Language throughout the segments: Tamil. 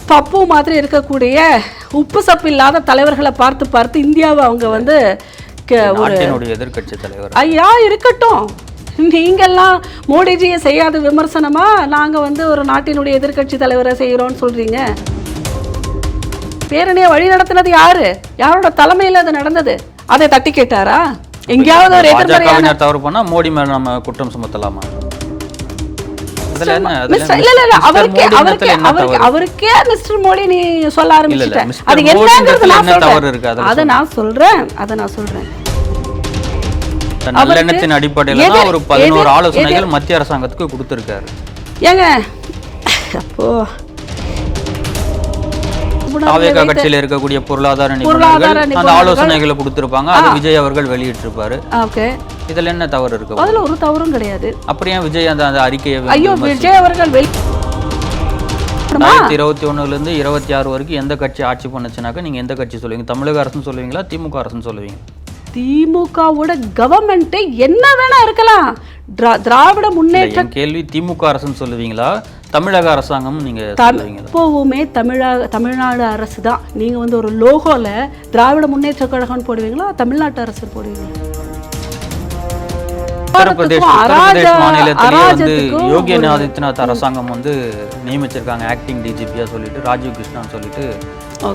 பப்பு மாதிரி இருக்கக்கூடிய உப்பு சப்பு இல்லாத தலைவர்களை பார்த்து பார்த்து இந்தியாவை அவங்க வந்து எதிர்கட்சி தலைவர் ஐயா இருக்கட்டும், நீங்கெல்லாம் மோடிஜியை செய்யாத விமர்சனமா நாங்க வந்து ஒரு நாட்டினுடைய எதிர்கட்சி தலைவரை செய்யறோம்னு சொல்றீங்க. பேரணியை வழி நடத்தினது யாரு? யாரோட தலைமையில அது நடந்தது? அதை தட்டி கேட்டாரா? எங்கேயாவது ஒரு எதிர்மறையான தவறு பண்ணா மோடி மேல நம்ம குற்றம் சுமத்தலாமா? அவருக்கே மிஸ்டர் மோடி நீ சொல்ல ஆரம்பிச்சிட்ட. அது என்னங்கிறது நான் சொல்றேன். நல்லெண்ணத்தின் அடிப்படையில தான் ஒரு 11 ஆலோசனைகள் மத்திய அரசாங்கத்துக்கு கொடுத்திருக்காரு. ஏங்க அப்போ தாவேகா கட்சியில இருக்கக்கூடிய பொருளாதார நிபுணர்கள் அந்த ஆலோசனைகளை கொடுத்திருப்பாங்க. அது விஜய் அவர்கள் வெளியிட்டிருப்பாரு. ஓகே, இதுல என்ன தவறு இருக்கு? அதுல ஒரு தவறும் கிடையாது. அப்படியே விஜய் அந்த அறிக்கையை விஜய் அவர்கள் 2021 இருந்து 26 வரைக்கும் எந்த கட்சி ஆட்சி பண்ணுச்சுனாக்கா நீங்க எந்த கட்சி சொல்லுவீங்க? தமிழக அரசுன்னு சொல்லுவீங்களா, திமுக அரசுன்னு சொல்லுவீங்க? திமுகவோட கவர்மெண்ட் என்ன வேணா இருக்கலாம். திராவிட முன்னேற்ற கேள்வி திமுக அரசுன்னு சொல்லுவீங்களா, தமிழக அரசாங்கம் நீங்க சொல்லுவீங்களா? எப்பவுமே தமிழ்நாடு அரசு தான். நீங்க வந்து ஒரு லோகோல திராவிட முன்னேற்ற கழகம் போடுவீங்களா, தமிழ்நாட்டு அரசு போடுவீங்களா? உத்தரப்பிரதேஷ் மாநிலத்திலே வந்து யோகி ஆதித்யநாத் அரசாங்கம் வந்து நியமிச்சிருக்காங்க ஆக்டிங் டிஜிபியா சொல்லிட்டு, ராஜீவ் கிருஷ்ணான்னு சொல்லிட்டு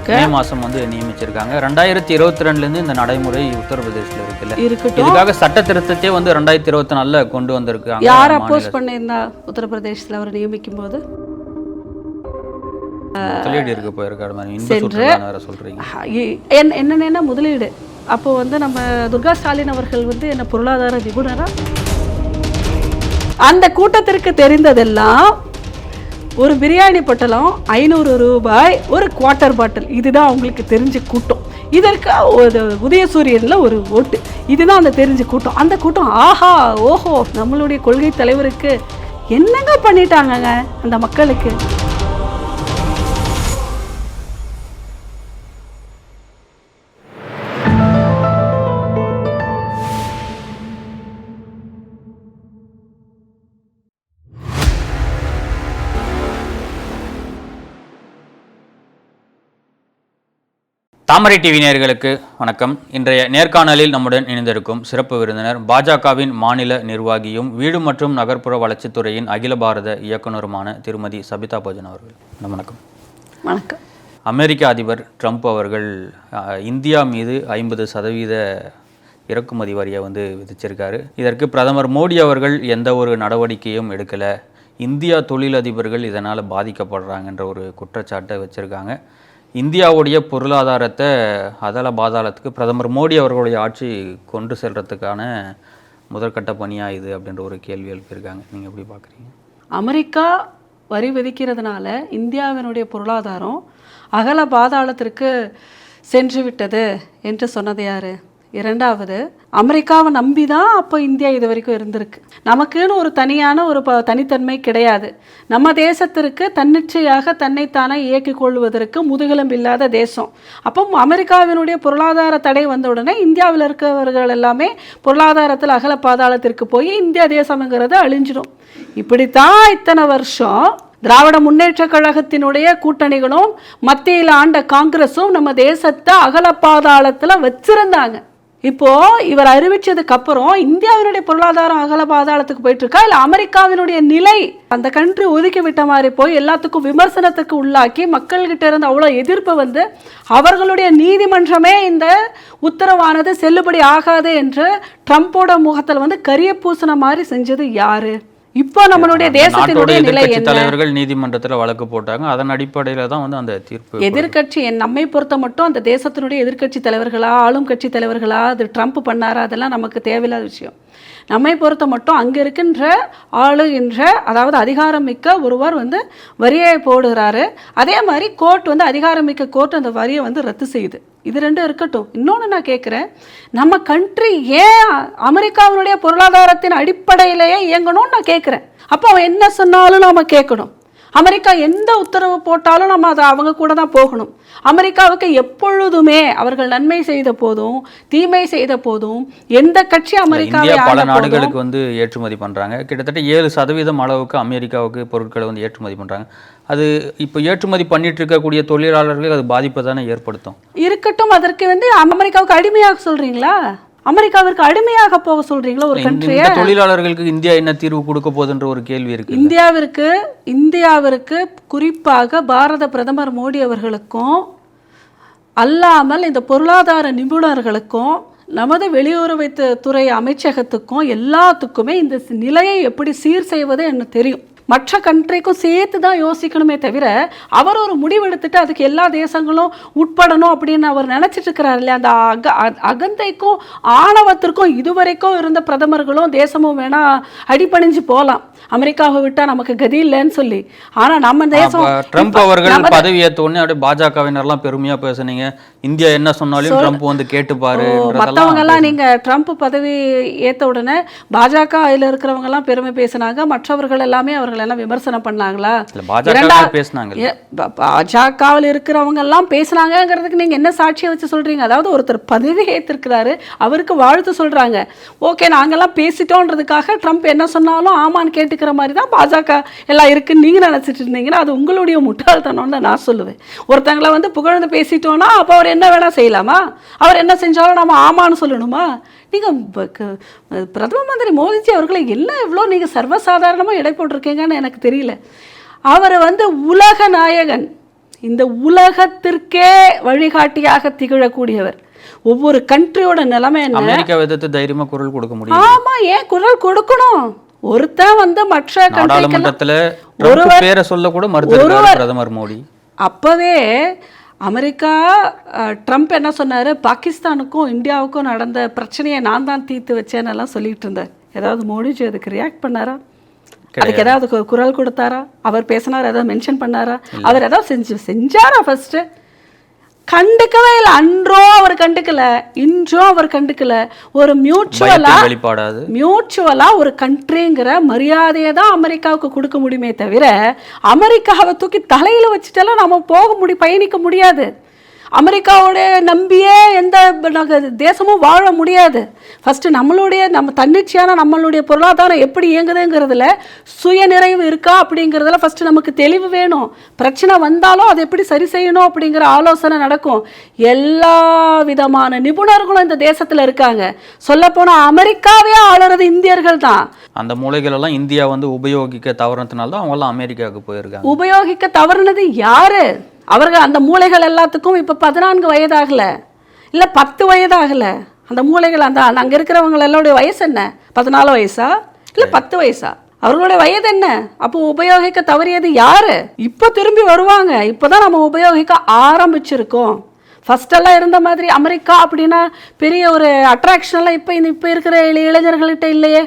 மே மாசம் வந்து நியமிச்சிருக்காங்க. 2022 இருந்து இந்த நடைமுறை உத்தரப்பிரதேசல இருக்குல்ல. இதுக்காக சட்ட திருத்தத்தை வந்து 2024 கொண்டு வந்திருக்காங்க. யார் அப்போஸ் பண்ணிருந்தா உத்தரப்பிரதேசத்துல அவர் நியமிக்கும் போது? முதலீடு இருக்க போயிருக்காரு சொல்றீங்க. என்னன்னா முதலீடு. அப்போ வந்து நம்ம துர்கா ஸ்டாலின் அவர்கள் வந்து என்ன பொருளாதார நிபுணரா? அந்த கூட்டத்திற்கு தெரிந்ததெல்லாம் ஒரு பிரியாணி பொட்டலம் 500 ரூபாய், ஒரு குவார்ட்டர் பாட்டில், இதுதான் அவங்களுக்கு தெரிஞ்ச கூட்டம். இதற்கு உதயசூரியன்ல ஒரு ஓட்டு, இதுதான் அந்த தெரிஞ்ச கூட்டம். அந்த கூட்டம் ஆஹா ஓஹோ நம்மளுடைய கொள்கை தலைவருக்கு என்னங்க பண்ணிட்டாங்க அந்த மக்களுக்கு. தாமரை டிவி நேயர்களுக்கு வணக்கம். இன்றைய நேர்காணலில் நம்முடன் இணைந்திருக்கும் சிறப்பு விருந்தினர் பாஜகவின் மாநில நிர்வாகியும் வீடு மற்றும் நகர்ப்புற வளர்ச்சித்துறையின் அகில பாரத இயக்குநருமான திருமதி சபிதா போஜன் அவர்கள். வணக்கம். வணக்கம். அமெரிக்க அதிபர் ட்ரம்ப் அவர்கள் இந்தியா மீது 50% இறக்குமதி வரியை வந்து விதிச்சிருக்காரு. இதற்கு பிரதமர் மோடி அவர்கள் எந்த ஒரு நடவடிக்கையும் எடுக்கலை, இந்தியா தொழிலதிபர்கள் இதனால் பாதிக்கப்படுறாங்கன்ற ஒரு குற்றச்சாட்டை வச்சுருக்காங்க. இந்தியாவுடைய பொருளாதாரத்தை அதல பாதாளத்துக்கு பிரதமர் மோடி அவர்களுடைய ஆட்சி கொண்டு செல்றதுக்கான முதற்கட்ட பணியாக இது அப்படின்ற ஒரு கேள்வி எழுப்பியிருக்காங்க. நீங்கள் எப்படி பார்க்குறீங்க? அமெரிக்கா வரி விதிக்கிறதுனால இந்தியாவினுடைய பொருளாதாரம் அகல பாதாளத்திற்கு சென்று விட்டது என்று சொன்னது யாரு? இரண்டாவது, அமெரிக்காவை நம்பி தான் அப்போ இந்தியா இது வரைக்கும் இருந்திருக்கு. நமக்குன்னு ஒரு தனியான ஒரு தனித்தன்மை கிடையாது. நம்ம தேசத்திற்கு தன்னிச்சையாக தன்னைத்தானே இயக்கிக் கொள்வதற்கு முதுகெலும்பு இல்லாத தேசம். அப்போ அமெரிக்காவினுடைய பொருளாதார தடை வந்த உடனே இந்தியாவில் இருக்கிறவர்கள் எல்லாமே பொருளாதாரத்தில் அகல பாதாளத்திற்கு போய் இந்தியா தேசம்ங்கிறது அழிஞ்சிடும். இப்படித்தான் இத்தனை வருஷம் திராவிட முன்னேற்ற கழகத்தினுடைய கூட்டணிகளும் மத்தியில் ஆண்ட காங்கிரஸும் நம்ம தேசத்தை அகல பாதாளத்துல வச்சிருந்தாங்க. இப்போ இவர் அறிவிச்சதுக்கு அப்புறம் இந்தியாவினுடைய பொருளாதாரம் அகல பாதாளத்துக்கு போயிட்டு இருக்கா, இல்ல அமெரிக்காவினுடைய நிலை அந்த கண்ட்ரி ஒதுக்கி விட்ட மாதிரி போய் எல்லாத்துக்கும் விமர்சனத்துக்கு உள்ளாக்கி மக்கள்கிட்ட இருந்து அவ்வளவு எதிர்ப்பு வந்து அவர்களுடைய நீதிமன்றமே இந்த உத்தரவானது செல்லுபடி ஆகாது என்று ட்ரம்போட முகத்தில் வந்து கரிய பூசண மாதிரி செஞ்சது யாரு? இப்போ நம்மளுடைய தேசத்தினுடைய நிலை என்ன? தலைவர்கள் நீதிமன்றத்தில் வழக்கு போட்டாங்க. அதன் அடிப்படையில தான் வந்து அந்த தீர்ப்பு. எதிர்கட்சி நம்மை பொறுத்த மட்டும் அந்த தேசத்தினுடைய எதிர்கட்சி தலைவர்களா ஆளும் கட்சி தலைவர்களா அது ட்ரம்ப் பண்ணாரா அதெல்லாம் நமக்கு தேவையில்லாத விஷயம். நம்மை பொறுத்த மட்டும் அங்கே இருக்கின்ற ஆளுகின்ற அதாவது அதிகாரம் மிக்க ஒருவர் வந்து வரியை போடுகிறாரு. அதே மாதிரி கோர்ட் வந்து அதிகாரம் மிக்க கோர்ட் அந்த வரியை வந்து ரத்து செய்யுது. இது ரெண்டும் இருக்கட்டும். இன்னொன்று நான் கேட்குறேன், நம்ம கண்ட்ரி ஏன் அமெரிக்காவினுடைய பொருளாதாரத்தின் அடிப்படையிலேயே இயங்கணும்னு நான் கேட்குறேன். அப்போ அவன் என்ன சொன்னாலும் நாம கேட்கணும். அமெரிக்கா எந்த உத்தரவு போட்டாலும் நம்ம அதை அவங்க கூட தான் போகணும். அமெரிக்காவுக்கு எப்பொழுதுமே அவர்கள் நன்மை செய்த போதும் தீமை செய்த போதும் எந்த கட்சி அமெரிக்காவை பல நாடுகளுக்கு வந்து ஏற்றுமதி பண்றாங்க. கிட்டத்தட்ட 7% அளவுக்கு அமெரிக்காவுக்கு பொருட்களை வந்து ஏற்றுமதி பண்றாங்க. அது இப்போ ஏற்றுமதி பண்ணிட்டு இருக்கக்கூடிய தொழிலாளர்களுக்கு அது பாதிப்பை தானே ஏற்படுத்தும். இருக்கட்டும், அதற்கு வந்து அமெரிக்காவுக்கு அடிமையாக சொல்றீங்களா? அமெரிக்காவிற்கு அடிமையாக போக சொல்றீங்களா ஒரு கண்ட்ரியை? தொழிலாளர்களுக்கு இந்தியா என்ன தீர்வு கொடுக்க போகுதுன்ற ஒரு கேள்வி இருக்கு. இந்தியாவிற்கு குறிப்பாக பாரத பிரதமர் மோடி அவர்களுக்கும் அல்லாமல் இந்த பொருளாதார நிபுணர்களுக்கும் நமது வெளியுறவுத்துறை அமைச்சகத்துக்கும் எல்லாத்துக்குமே இந்த நிலையை எப்படி சீர் செய்வது என்ன தெரியும். மற்ற கண்ட்ரிக்கும் சேர்த்து தான் யோசிக்கணுமே தவிர அவர் ஒரு முடிவெடுத்துட்டு அதுக்கு எல்லா தேசங்களும் உட்படணும் அப்படின்னு அவர் நினைச்சிட்டு இருக்கிறார் இல்லையா? அந்த அகந்தைக்கும் ஆணவத்திற்கும் இதுவரைக்கும் இருந்த பிரதமர்களும் தேசமும் வேணா அடிபணிஞ்சு போகலாம், அமெரிக்காவை விட்டா நமக்கு கதி இல்லைன்னு சொல்லி. ஆனா நம்ம தேசம் ட்ரம்ப் அவர்கள் பதவி ஏற்ற உடனே அப்படியே பாஜகவினர்லாம் பெருமையா பேசுனீங்க, இந்தியா என்ன சொன்னாலும் ட்ரம்ப் வந்து கேட்டுப்பாரு. மற்றவங்க எல்லாம் நீங்க ட்ரம்ப் பதவி ஏற்ற உடனே பாஜக அதுல இருக்கிறவங்க எல்லாம் பெருமை பேசினாங்க, மற்றவர்கள் எல்லாமே அவர்கள் எல்லாம் விமர்சனம் பண்ணாங்களா? பாஜகவில் இருக்கிறவங்க எல்லாம் பேசினாங்கிறதுக்கு நீங்க என்ன சாட்சியை வச்சு சொல்றீங்க? அதாவது ஒருத்தர் பதவி ஏற்றிருக்கிறாரு, அவருக்கு வாழ்த்து சொல்றாங்க, ஓகே நாங்கெல்லாம் பேசிட்டோன்றதுக்காக ட்ரம்ப் என்ன சொன்னாலும் ஆமான்னு கேட்டுக்கிற மாதிரி தான் பாஜக எல்லாம் இருக்குன்னு நீங்க நினைச்சிட்டு இருந்தீங்கன்னா அது உங்களுடைய முட்டாள்தனம்னு நான் சொல்லுவேன். ஒருத்தங்களை வந்து புகழ்ந்து பேசிட்டோம்னா அப்போ அவர் என்ன வேணா செய்யலாமா? அவர் என்ன செஞ்சாலும் நம்ம ஆமான்னு சொல்லணுமா? நீங்கள் பிரதம மந்திரி மோடிஜி அவர்களை எல்லாம் எவ்வளோ நீங்கள் சர்வசாதாரணமாக எடை போட்டிருக்கீங்கன்னு எனக்கு தெரியல. அவர் வந்து உலக நாயகன், இந்த உலகத்திற்கே வழிகாட்டியாக திகழக்கூடியவர். ஒவ்வொரு கண்ட்ரியோட நிலைமை என்ன? அமெரிக்காவை எதிர்த்து தைரியமா குரல் கொடுக்க முடியும். ஆமா, ஏன் குரல் கொடுக்கணும்? ஒருத்தன் வந்து மற்ற நாடாளுமன்றத்துல ட்ரம்ப் பேரை சொல்ல கூட மறுத்துறாரு பிரதமர் மோடி. அப்பவே அமெரிக்கா ட்ரம்ப் என்ன சொன்னார், பாகிஸ்தானுக்கும் இந்தியாவுக்கும் நடந்த பிரச்சனையை நான் தான் தீர்த்து வச்சேன்னு எல்லாம் சொல்லிட்டு இருந்தார். ஏதாவது மோடிஜி அதுக்கு ரியாக்ட் பண்ணாரா? அதுக்கு ஏதாவது குரல் கொடுத்தாரா? அவர் பேசினார், ஏதாவது மென்ஷன் பண்ணாரா? அவர் ஏதாவது செஞ்சாரா? ஃபர்ஸ்ட் கண்டுக்கவே இல்லை. அன்றும் அவர் கண்டுக்கல, இன்றும் அவர் கண்டுக்கல. ஒரு மியூச்சுவலா ஒரு கண்ட்ரிங்கிற மரியாதையை தான் அமெரிக்காவுக்கு கொடுக்க முடியுமே தவிர அமெரிக்காவை தூக்கி தலையில வச்சுட்டெல்லாம் நம்ம பயணிக்க முடியாது. அமெரிக்காவோட நம்பியே எந்த தேசமும் வாழ முடியாது. ஃபஸ்ட்டு நம்ம தன்னிச்சையான நம்மளுடைய பொருளாதாரம் எப்படி இயங்குதுங்கிறதுல சுயநிறைவு இருக்கா அப்படிங்கிறதுல ஃபஸ்ட்டு நமக்கு தெளிவு வேணும். பிரச்சனை வந்தாலும் அதை எப்படி சரி செய்யணும் அப்படிங்கிற ஆலோசனை நடக்கும். எல்லா விதமான நிபுணர்களும் இந்த தேசத்தில் இருக்காங்க. சொல்லப்போனால் அமெரிக்காவே ஆளுறது இந்தியர்கள் தான். அந்த மூலைகள் எல்லாம் இந்தியா வந்து உபயோகிக்க தவறுனதுனால தான் அவங்கெல்லாம் அமெரிக்காவுக்கு போயிருக்காங்க. உபயோகிக்க தவறுனது யாரு? அவர்கள் அந்த மூளைகள் எல்லாத்துக்கும் இப்போ 14 வயதாகலை, இல்லை 10 வயதாகலை. அந்த மூளைகள் அங்கே இருக்கிறவங்க எல்லாருடைய வயசு என்ன? 14 வயசா இல்லை 10 வயசா? அவர்களுடைய வயது என்ன? அப்போ உபயோகிக்க தவறியது யாரு? இப்போ திரும்பி வருவாங்க. இப்போதான் நம்ம உபயோகிக்க ஆரம்பிச்சிருக்கோம். ஃபர்ஸ்டெல்லாம் இருந்த மாதிரி அமெரிக்கா அப்படின்னா பெரிய ஒரு அட்ராக்ஷன்லாம் இப்போ இருக்கிற இளைஞர்கள்கிட்ட இல்லையே.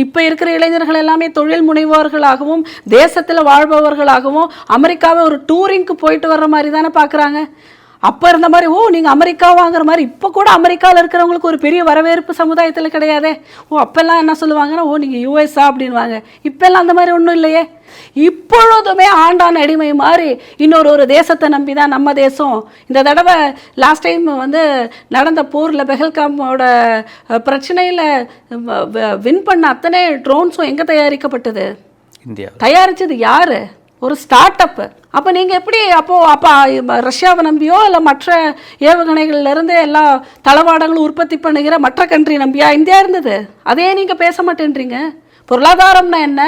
இப்போ இருக்கிற இளைஞர்கள் எல்லாமே தொழில் முனைவோர்களாகவும் தேசத்தில் வாழ்பவர்களாகவும் அமெரிக்காவை ஒரு டூரிங்க்கு போயிட்டு வர்ற மாதிரி தானே பார்க்குறாங்க. அப்போ இருந்த மாதிரி நீங்கள் அமெரிக்கா வாங்குற மாதிரி இப்போ கூட அமெரிக்காவில் இருக்கிறவங்களுக்கு ஒரு பெரிய வரவேற்பு சமுதாயத்தில் கிடையாதே. அப்போல்லாம் என்ன சொல்லுவாங்கன்னா நீங்கள் யூஎஸ்ஆ அப்படின்வாங்க. இப்போல்லாம் அந்த மாதிரி ஒன்றும் இல்லையே. இப்பொழுதுமே ஆண்டான் அடிமை மாதிரி இன்னொரு தேசத்தை நம்பி தான் நம்ம தேசம். இந்த தடவை லாஸ்ட் டைம் வந்து நடந்த போரில் பெஹல்காமோட பிரச்சனையில் வின் பண்ண அத்தனை ட்ரோன்ஸும் எங்கே தயாரிக்கப்பட்டது? இந்தியா. தயாரித்தது யார்? ஒரு ஸ்டார்ட் அப்பு. அப்போ நீங்கள் எப்படி அப்போ ரஷ்யாவை நம்பியோ இல்லை மற்ற ஏவுகணைகள்லேருந்து எல்லா தளவாடங்களும் உற்பத்தி பண்ணுகிற மற்ற கண்ட்ரி நம்பியா இந்தியா இருந்தது? அதே நீங்கள் பேச மாட்டேன்றீங்க. பொருளாதாரம்னா என்ன,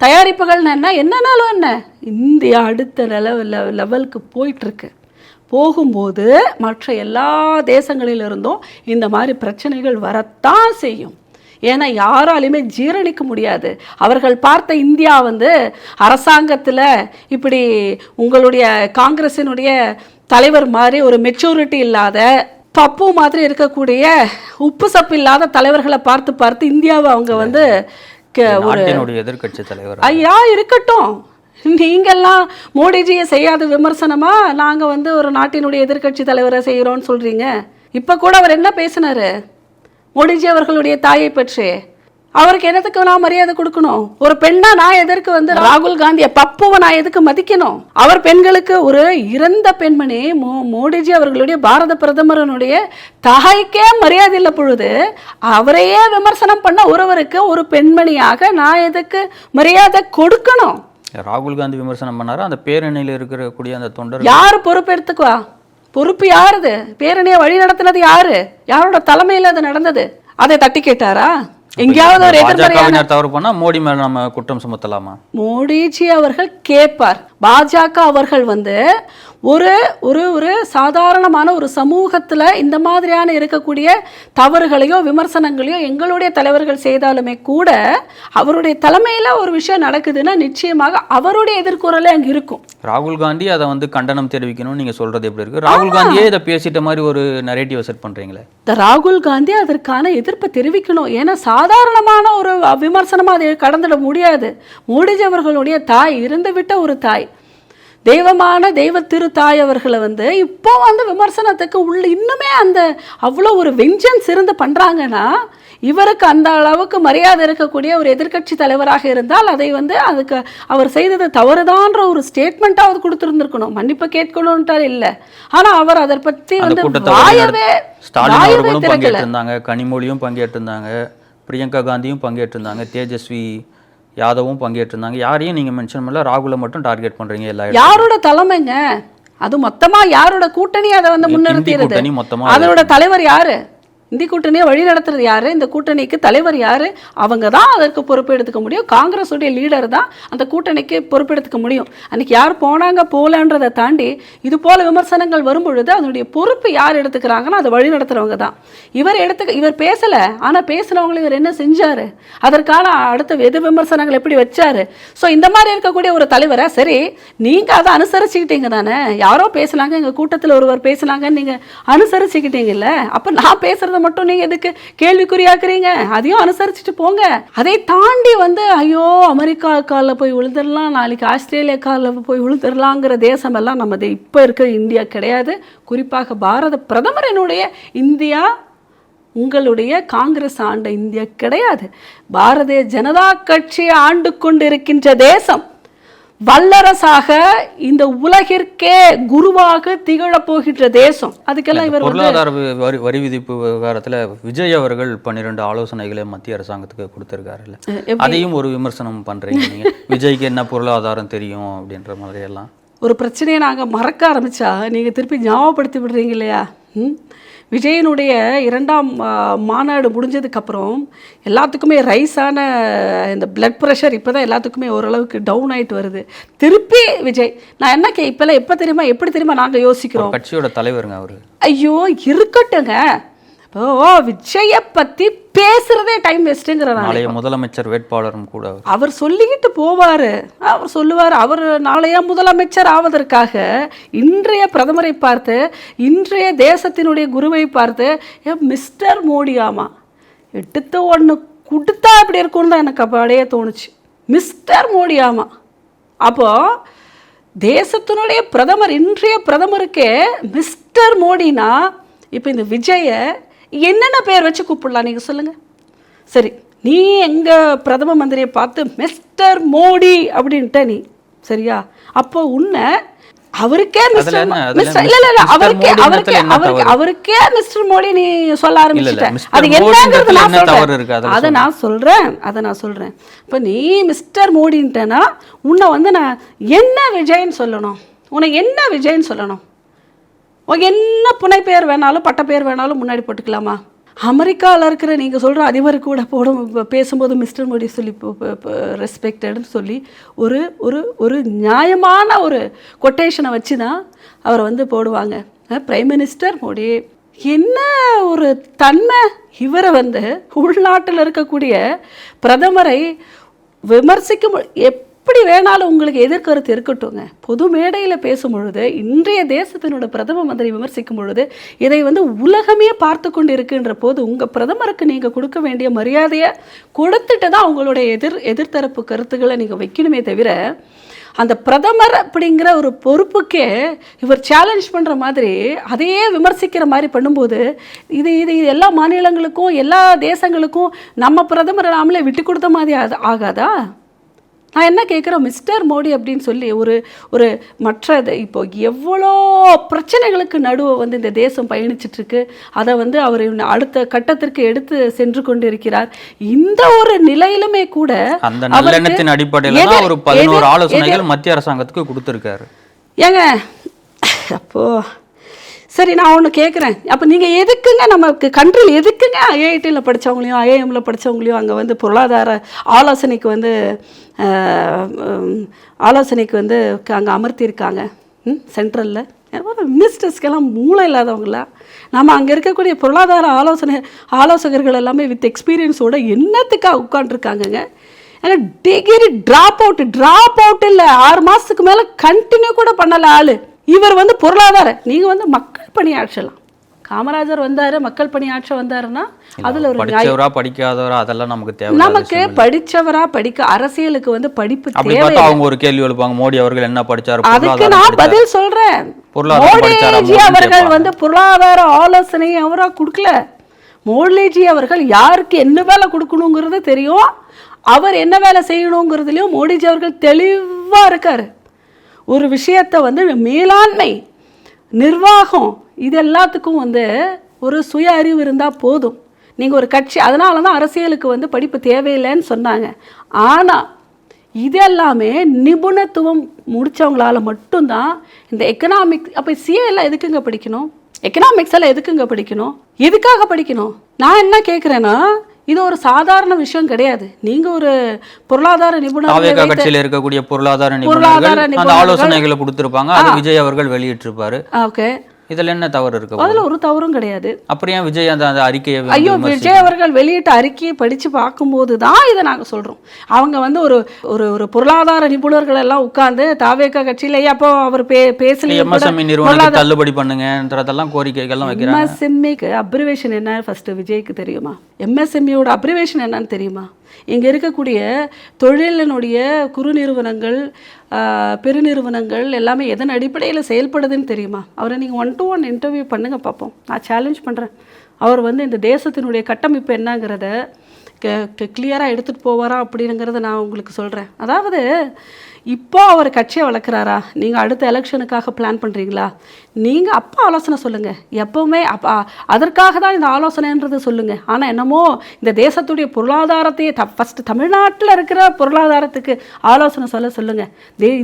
தயாரிப்புகள்னா என்ன, என்னன்னாலும் என்ன, இந்தியா அடுத்த லெவலுக்கு போயிட்டுருக்கு. போகும்போது மற்ற எல்லா தேசங்களிலிருந்தும் இந்த மாதிரி பிரச்சனைகள் வரத்தான் செய்யும். ஏன்னா யாராலையுமே ஜீரணிக்க முடியாது. அவர்கள் பார்த்த இந்தியா வந்து அரசாங்கத்தில் இப்படி உங்களுடைய காங்கிரஸினுடைய தலைவர் மாதிரி ஒரு மெச்சூரிட்டி இல்லாத பப்பு மாதிரி இருக்கக்கூடிய உப்பு சப்பு இல்லாத தலைவர்களை பார்த்து இந்தியாவை அவங்க வந்து ஒரு எதிர்கட்சி தலைவர் ஐயா இருக்கட்டும். நீங்கெல்லாம் மோடிஜியை செய்யாத விமர்சனமா நாங்கள் வந்து ஒரு நாட்டினுடைய எதிர்கட்சி தலைவரை செய்கிறோன்னு சொல்கிறீங்க. இப்போ கூட அவர் என்ன பேசினாரு மோடிஜி அவர்களுடைய தாயை பற்றி? அவருக்கு என்னத்துக்கு நான் மரியாதை கொடுக்கணும்? ஒரு பெண்ணா நான் எதற்கு வந்து ராகுல் காந்தியை பப்புவை நான் எதுக்கு மதிக்கணும்? அவர் பெண்களுக்கு ஒரு இறந்த பெண்மணி மோடிஜி அவர்களுடைய பாரத பிரதமரனுடைய தாய்க்கே மரியாதை இல்லை பொழுது அவரையே விமர்சனம் பண்ண ஒருவருக்கு ஒரு பெண்மணியாக நான் எதுக்கு மரியாதை கொடுக்கணும்? ராகுல் காந்தி விமர்சனம் பண்ணாரு, அந்த பேரணியில் இருக்கக்கூடிய அந்த தொண்டர் யாரு பொறுப்பெடுத்துக்குவா? பொறுப்பு யாருது? பேரணியை வழி நடத்தினது யாரு? யாரோட தலைமையில் அது நடந்தது? அதை தட்டி கேட்டாரா? எங்கேயாவது ஒரு எதிர்மறையான தவறு பண்ணா மோடி மேல நம்ம குற்றம் சுமத்தலாமா? மோடிஜி அவர்கள் கேட்பார். பாஜக அவர்கள் வந்து ஒரு ஒரு ஒரு சாதாரணமான ஒரு சமூகத்துல இந்த மாதிரியான இருக்கக்கூடிய தவறுகளையோ விமர்சனங்களையோ எங்களுடைய தலைவர்கள் செய்தாலுமே கூட அவருடைய தலைமையில ஒரு விஷயம் நடக்குதுன்னா நிச்சயமாக அவருடைய எதிர்குரலே அங்க இருக்கும். ராகுல் காந்தி அதை வந்து கண்டனம் தெரிவிக்கணும்னு நீங்க சொல்றது எப்படி இருக்கு? ராகுல் காந்தியே இதை பேசிட்ட மாதிரி ஒரு நரேட்டிவ் செட் பண்றீங்களே. ராகுல் காந்தி அதற்கான எதிர்ப்பை தெரிவிக்கணும். ஏன்னா சாதாரணமான ஒரு விமர்சனமா அதை கடந்துட முடியாது. மோடிஜி அவர்களுடைய தாய், இருந்து விட்ட ஒரு தாய், தெய்வமான தெய்வ திரு தாய் அவர்களை வந்து இப்போ வந்து விமர்சனத்துக்கு உள்ள இன்னுமே அந்த அவ்வளோ ஒரு வெஞ்சன்ஸ் இருந்து பண்ணுறாங்கன்னா இவருக்கு அந்த அளவுக்கு மரியாதை இருக்கக்கூடிய ஒரு எதிர்க்கட்சி தலைவராக இருந்தால் அதை வந்து அதுக்கு அவர் செய்தது தவறுதான்ற ஒரு ஸ்டேட்மெண்ட்டாவது கொடுத்துருந்துருக்கணும். மன்னிப்பு கேட்கணும்ன்றால் இல்லை. ஆனால் அவர் அதை பற்றி வந்து வாயவே பங்கேற்றிருந்தாங்க, கனிமொழியும் பங்கேற்றிருந்தாங்க, பிரியங்கா காந்தியும் பங்கேற்றிருந்தாங்க, தேஜஸ்வி யாதவும் பங்கேற்றிருந்தாங்க. யாரையும் நீங்க மென்ஷன் பண்ணல, ராகுலை மட்டும் டார்கெட் பண்றீங்க. எல்லா யாரோட தலைமைங்க அது? மொத்தமா யாரோட கூட்டணி அதை வந்து முன்னிறுத்தியது? அதோட தலைவர் யாரு? இந்தி கூட்டணியை வழி நடத்துறது யாரு? இந்த கூட்டணிக்கு தலைவர் யாரு? அவங்க தான் அதற்கு பொறுப்பெடுத்துக்க முடியும். காங்கிரஸ் உடைய லீடர் தான் அந்த கூட்டணிக்கு பொறுப்பெடுத்துக்க முடியும். அன்னைக்கு யார் போனாங்க போலன்றதை தாண்டி இது போல விமர்சனங்கள் வரும்பொழுது அதனுடைய பொறுப்பு யார் எடுத்துக்கிறாங்கன்னா அதை வழி நடத்துறவங்க தான். இவர் பேசல, ஆனா பேசுறவங்களை இவர் என்ன செஞ்சாரு, அதற்கான அடுத்த எதிர் விமர்சனங்கள் எப்படி வச்சாரு? ஸோ இந்த மாதிரி இருக்கக்கூடிய ஒரு தலைவரை சரி நீங்க அதை அனுசரிச்சுக்கிட்டீங்க தானே. யாரோ பேசலாங்க, எங்க கூட்டத்தில் ஒருவர் பேசலாங்கன்னு நீங்க அனுசரிச்சுக்கிட்டீங்கல்ல, அப்ப நான் பேசுறது மட்டும் நீங்க எதுக்கு கேள்விக்குறியாக்குறீங்க? அதையும் அனுசரிச்சுட்டு போங்க. அதை தாண்டி வந்து ஐயோ அமெரிக்கா காலில் போய் விழுந்துடலாம், நாளைக்கு ஆஸ்திரேலியா காலில் போய் விழுந்துடலாங்கிற தேசம் எல்லாம் நம்ம இப்போ இருக்கிற இந்தியா கிடையாது. குறிப்பாக பாரத பிரதமரினுடைய இந்தியா உங்களுடைய காங்கிரஸ் ஆண்ட இந்தியா கிடையாது. பாரதிய ஜனதா கட்சியை ஆண்டு கொண்டிருக்கின்ற தேசம், வல்லரசாக இந்த உலகிற்கே குருவாக திகழப் போகின்ற தேசம். அதுக்கெல்லாம் இவர் பொருளாதார வரி விதிப்பு விவகாரத்துல விஜய் அவர்கள் 12 ஆலோசனைகளை மத்திய அரசாங்கத்துக்கு கொடுத்திருக்காருல்ல, அதையும் ஒரு விமர்சனம் பண்றீங்க நீங்க. விஜய்க்கு என்ன பொருளாதாரம் தெரியும் அப்படின்ற மாதிரி எல்லாம் ஒரு பிரச்சனையை நாங்கள் மறக்க ஆரம்பிச்சா நீங்க திருப்பி ஞாபகப்படுத்தி விடுறீங்க இல்லையா? விஜயனுடைய 2ஆம் மாநாடு முடிஞ்சதுக்கப்புறம் எல்லாத்துக்குமே ரைஸான இந்த பிளட் ப்ரெஷர் இப்போ தான் எல்லாத்துக்குமே ஓரளவுக்கு டவுன் ஆகிட்டு வருது. திருப்பி விஜய் நான் என்ன இப்போல்லாம் எப்படி தெரியுமா நாங்கள் யோசிக்கிறோம், கட்சியோட தலைவருங்க அவர். ஐயோ இருக்கட்டுங்க, இப்போ விஜயை பற்றி பேசுறதே டைம் வேஸ்ட்டுங்கிற நாளைய முதலமைச்சர் வேட்பாளரும் கூட அவர் சொல்லிக்கிட்டு போவார். அவர் சொல்லுவார், அவர் நாளைய முதலமைச்சர் ஆவதற்காக இன்றைய பிரதமரை பார்த்து, இன்றைய தேசத்தினுடைய குருவை பார்த்து மிஸ்டர் மோடியாமா எடுத்து ஒன்று கொடுத்தா இப்படி இருக்கும்னு தான் எனக்கு அப்படியே தோணுச்சு. மிஸ்டர் மோடியாமா. அப்போது தேசத்தினுடைய பிரதமர், இன்றைய பிரதமருக்கே மிஸ்டர் மோடினா இப்போ இந்த விஜயை என்னென்ன பேர் வச்சு கூப்பிடலாம் நீங்கள் சொல்லுங்கள்? சரி, நீ எங்கள் பிரதம மந்திரியை பார்த்து மிஸ்டர் மோடி அப்படின்ட்ட நீ சரியா? அப்போ உன்னை அவருக்கே அவருக்கே மிஸ்டர் மோடி நீ சொல்ல ஆரம்பிச்சிட்ட. அது என்னங்கிறது நான் சொல்றேன். இப்போ நீ மிஸ்டர் மோடின்ட்டனா உன்னை வந்து நான் என்ன விஜய்ன்னு சொல்லணும்? உனக்கு என்ன விஜய்ன்னு சொல்லணும்? உனக்கு என்ன புனை பேர் வேணாலும் பட்ட பேர் வேணாலும் முன்னாடி போட்டுக்கலாமா? அமெரிக்காவில் இருக்கிற நீங்கள் சொல்கிற அதிபர் கூட பேசும்போது மிஸ்டர் மோடி சொல்லி ரெஸ்பெக்டட்னு சொல்லி ஒரு ஒரு ஒரு நியாயமான ஒரு கொட்டேஷனை வச்சு தான் அவரை வந்து போடுவாங்க. பிரைம் மினிஸ்டர் மோடி என்ன ஒரு தன்மை! இவரை வந்து உள்நாட்டில் இருக்கக்கூடிய பிரதமரை விமர்சிக்கும் எப்படி வேணாலும் உங்களுக்கு எதிர்கருத்து இருக்கட்டுங்க. பொது மேடையில் பேசும் பொழுது, இன்றைய தேசத்தினோட பிரதம மந்திரி விமர்சிக்கும் பொழுது இதை வந்து உலகமே பார்த்து கொண்டு இருக்கின்ற போது உங்கள் பிரதமருக்கு நீங்கள் கொடுக்க வேண்டிய மரியாதையை கொடுத்துட்டு தான் உங்களுடைய எதிர்த்தரப்பு கருத்துக்களை நீங்கள் வைக்கணுமே தவிர அந்த பிரதமர் அப்படிங்கிற ஒரு பொறுப்புக்கே இவர் சேலஞ்ச் பண்ணுற மாதிரி அதையே விமர்சிக்கிற மாதிரி பண்ணும்போது இது இது எல்லா மாநிலங்களுக்கும் எல்லா தேசங்களுக்கும் நம்ம பிரதமரை நாமளே விட்டு கொடுத்த மாதிரி ஆகாதா? நான் என்ன கேட்குறேன், மிஸ்டர் மோடி அப்படின்னு சொல்லி ஒரு மற்ற இப்போ எவ்வளோ பிரச்சனைகளுக்கு நடுவே வந்து இந்த தேசம் பயணிச்சிட்ருக்கு, அதை வந்து அவர் அடுத்த கட்டத்திற்கு எடுத்து சென்று கொண்டிருக்கிறார். இந்த ஒரு நிலையிலுமே கூட அந்த நல்லெண்ணத்தின் அடிப்படையில் தான் ஒரு 11 ஆலோசனைகள் மத்திய அரசாங்கத்துக்கு கொடுத்துருக்காரு. ஏங்க அப்போ சரி, நான் ஒன்று கேட்குறேன், அப்போ நீங்கள் எதுக்குங்க நமக்கு கண்ட்ரியில் எதுக்குங்க ஐஐடியில் படித்தவங்களையும் ஐஐஎம்மில் படித்தவங்களையும் அங்கே வந்து பொருளாதார ஆலோசனைக்கு வந்து அங்கே அமர்த்தியிருக்காங்க சென்ட்ரலில்? மினிஸ்டர்ஸ்க்கெல்லாம் மூளை இல்லாதவங்களா? நம்ம அங்கே இருக்கக்கூடிய பொருளாதார ஆலோசகர்கள் எல்லாமே வித் எக்ஸ்பீரியன்ஸோட என்னத்துக்காக உட்காண்ட்ருக்காங்கங்க? டிகிரி ட்ராப் அவுட் இல்லை, 6 மாதத்துக்கு மேலே கண்டினியூ கூட பண்ணலை ஆள். இவர் வந்து பொருளாதார, நீங்கள் வந்து மக்கள் பணியாற்றலாம். காமராஜர் வந்தார், மக்கள் பணியாற்ற வந்தாருன்னா அதில் ஒரு படிச்சவரா படிக்காதவரா அதெல்லாம் நமக்கு தேவை. நமக்கு படிச்சவரா படிக்க அரசியலுக்கு வந்து படிப்பு தேவை. அவங்க ஒரு கேள்வி எழுப்பாங்க, மோடி அவர்கள் என்ன படிச்சாரு? அதுக்கு நான் பதில் சொல்றேன். மோடிஜி அவர்கள் வந்து பொருளாதார ஆலோசனை அவரா கொடுக்கல. மோடிஜி அவர்கள் யாருக்கு என்ன வேலை கொடுக்கணுங்கிறது தெரியும், அவர் என்ன வேலை செய்யணுங்கிறதுலையும் மோடிஜி அவர்கள் தெளிவா இருக்காரு. ஒரு விஷயத்தை வந்து மேலாண்மை, நிர்வாகம், இது எல்லாத்துக்கும் வந்து ஒரு சுய அறிவு இருந்தால் போதும். நீங்கள் ஒரு கட்சி, அதனால தான் அரசியலுக்கு வந்து படிப்பு தேவையில்லைன்னு சொன்னாங்க. ஆனால் இதெல்லாமே நிபுணத்துவம் முடித்தவங்களால மட்டும்தான் இந்த எக்கனாமிக்ஸ். அப்போ சிஏ எல்லாம் எதுக்குங்க படிக்கணும்? எக்கனாமிக்ஸ் எல்லாம் எதுக்குங்க படிக்கணும்? எதுக்காக படிக்கணும்? நான் என்ன கேட்குறேன்னா, இது ஒரு சாதாரண விஷயம் கிடையாது. நீங்க ஒரு பொருளாதார நிபுணர் கட்சியில் இருக்கக்கூடிய பொருளாதார நிபுணர்கள் ஆலோசனைகளை கொடுத்திருப்பாங்க, அது விஜய் அவர்கள் வெளியிட்டிருப்பாரு. ஓகே, இதுல என்ன தவறு இருக்கு? அதுல ஒரு தவறும் கிடையாது. அப்புறம் ஏன் விஜய் அந்த அறிக்கையை, ஐயோ விஜய் அவர்கள் வெளியிட்ட அறிக்கையை படிச்சு பார்க்கும்போது தான் இதை நாங்க சொல்றோம். அவங்க வந்து ஒரு பொருளாதார நிபுணர்கள் எல்லாம் உட்கார்ந்து தாவேகா கட்சியில அப்போ அவர் பேசல, எம்எஸ்எம்இ நிறுவனத்தை தள்ளுபடி பண்ணுங்கன்றதெல்லாம் கோரிக்கைகள்லாம் வைக்கிறாங்க. எம்எஸ்எம்இக்கு அப்ரிவேஷன் என்ன ஃபர்ஸ்ட் விஜய்க்கு தெரியுமா? எம்எஸ்எம்இயோட அப்ரிவேஷன் என்னன்னு தெரியுமா? இங்கே இருக்கக்கூடிய தொழிலினுடைய குறு நிறுவனங்கள், பெருநிறுவனங்கள் எல்லாமே எதன் அடிப்படையில் செயல்படுதுன்னு தெரியுமா? அவரை நீங்கள் 1-to-1 இன்டர்வியூ பண்ணுங்க பார்ப்போம். நான் சேலஞ்ச் பண்ணுறேன். அவர் வந்து இந்த தேசத்தினுடைய கட்டமைப்பு என்னங்கிறத கிளியராக எடுத்துகிட்டு போவாரா அப்படிங்கிறத நான் உங்களுக்கு சொல்கிறேன். அதாவது இப்போ அவர் கட்சியை வளர்க்குறாரா? நீங்கள் அடுத்த எலெக்ஷனுக்காக பிளான் பண்ணுறீங்களா? நீங்கள் அப்போ ஆலோசனை சொல்லுங்கள். எப்போவுமே அதற்காக தான் இந்த ஆலோசனைன்றது சொல்லுங்கள். ஆனால் என்னமோ இந்த தேசத்துடைய பொருளாதாரத்தையே ஃபஸ்ட்டு தமிழ்நாட்டில் இருக்கிற பொருளாதாரத்துக்கு ஆலோசனை சொல்லுங்கள்.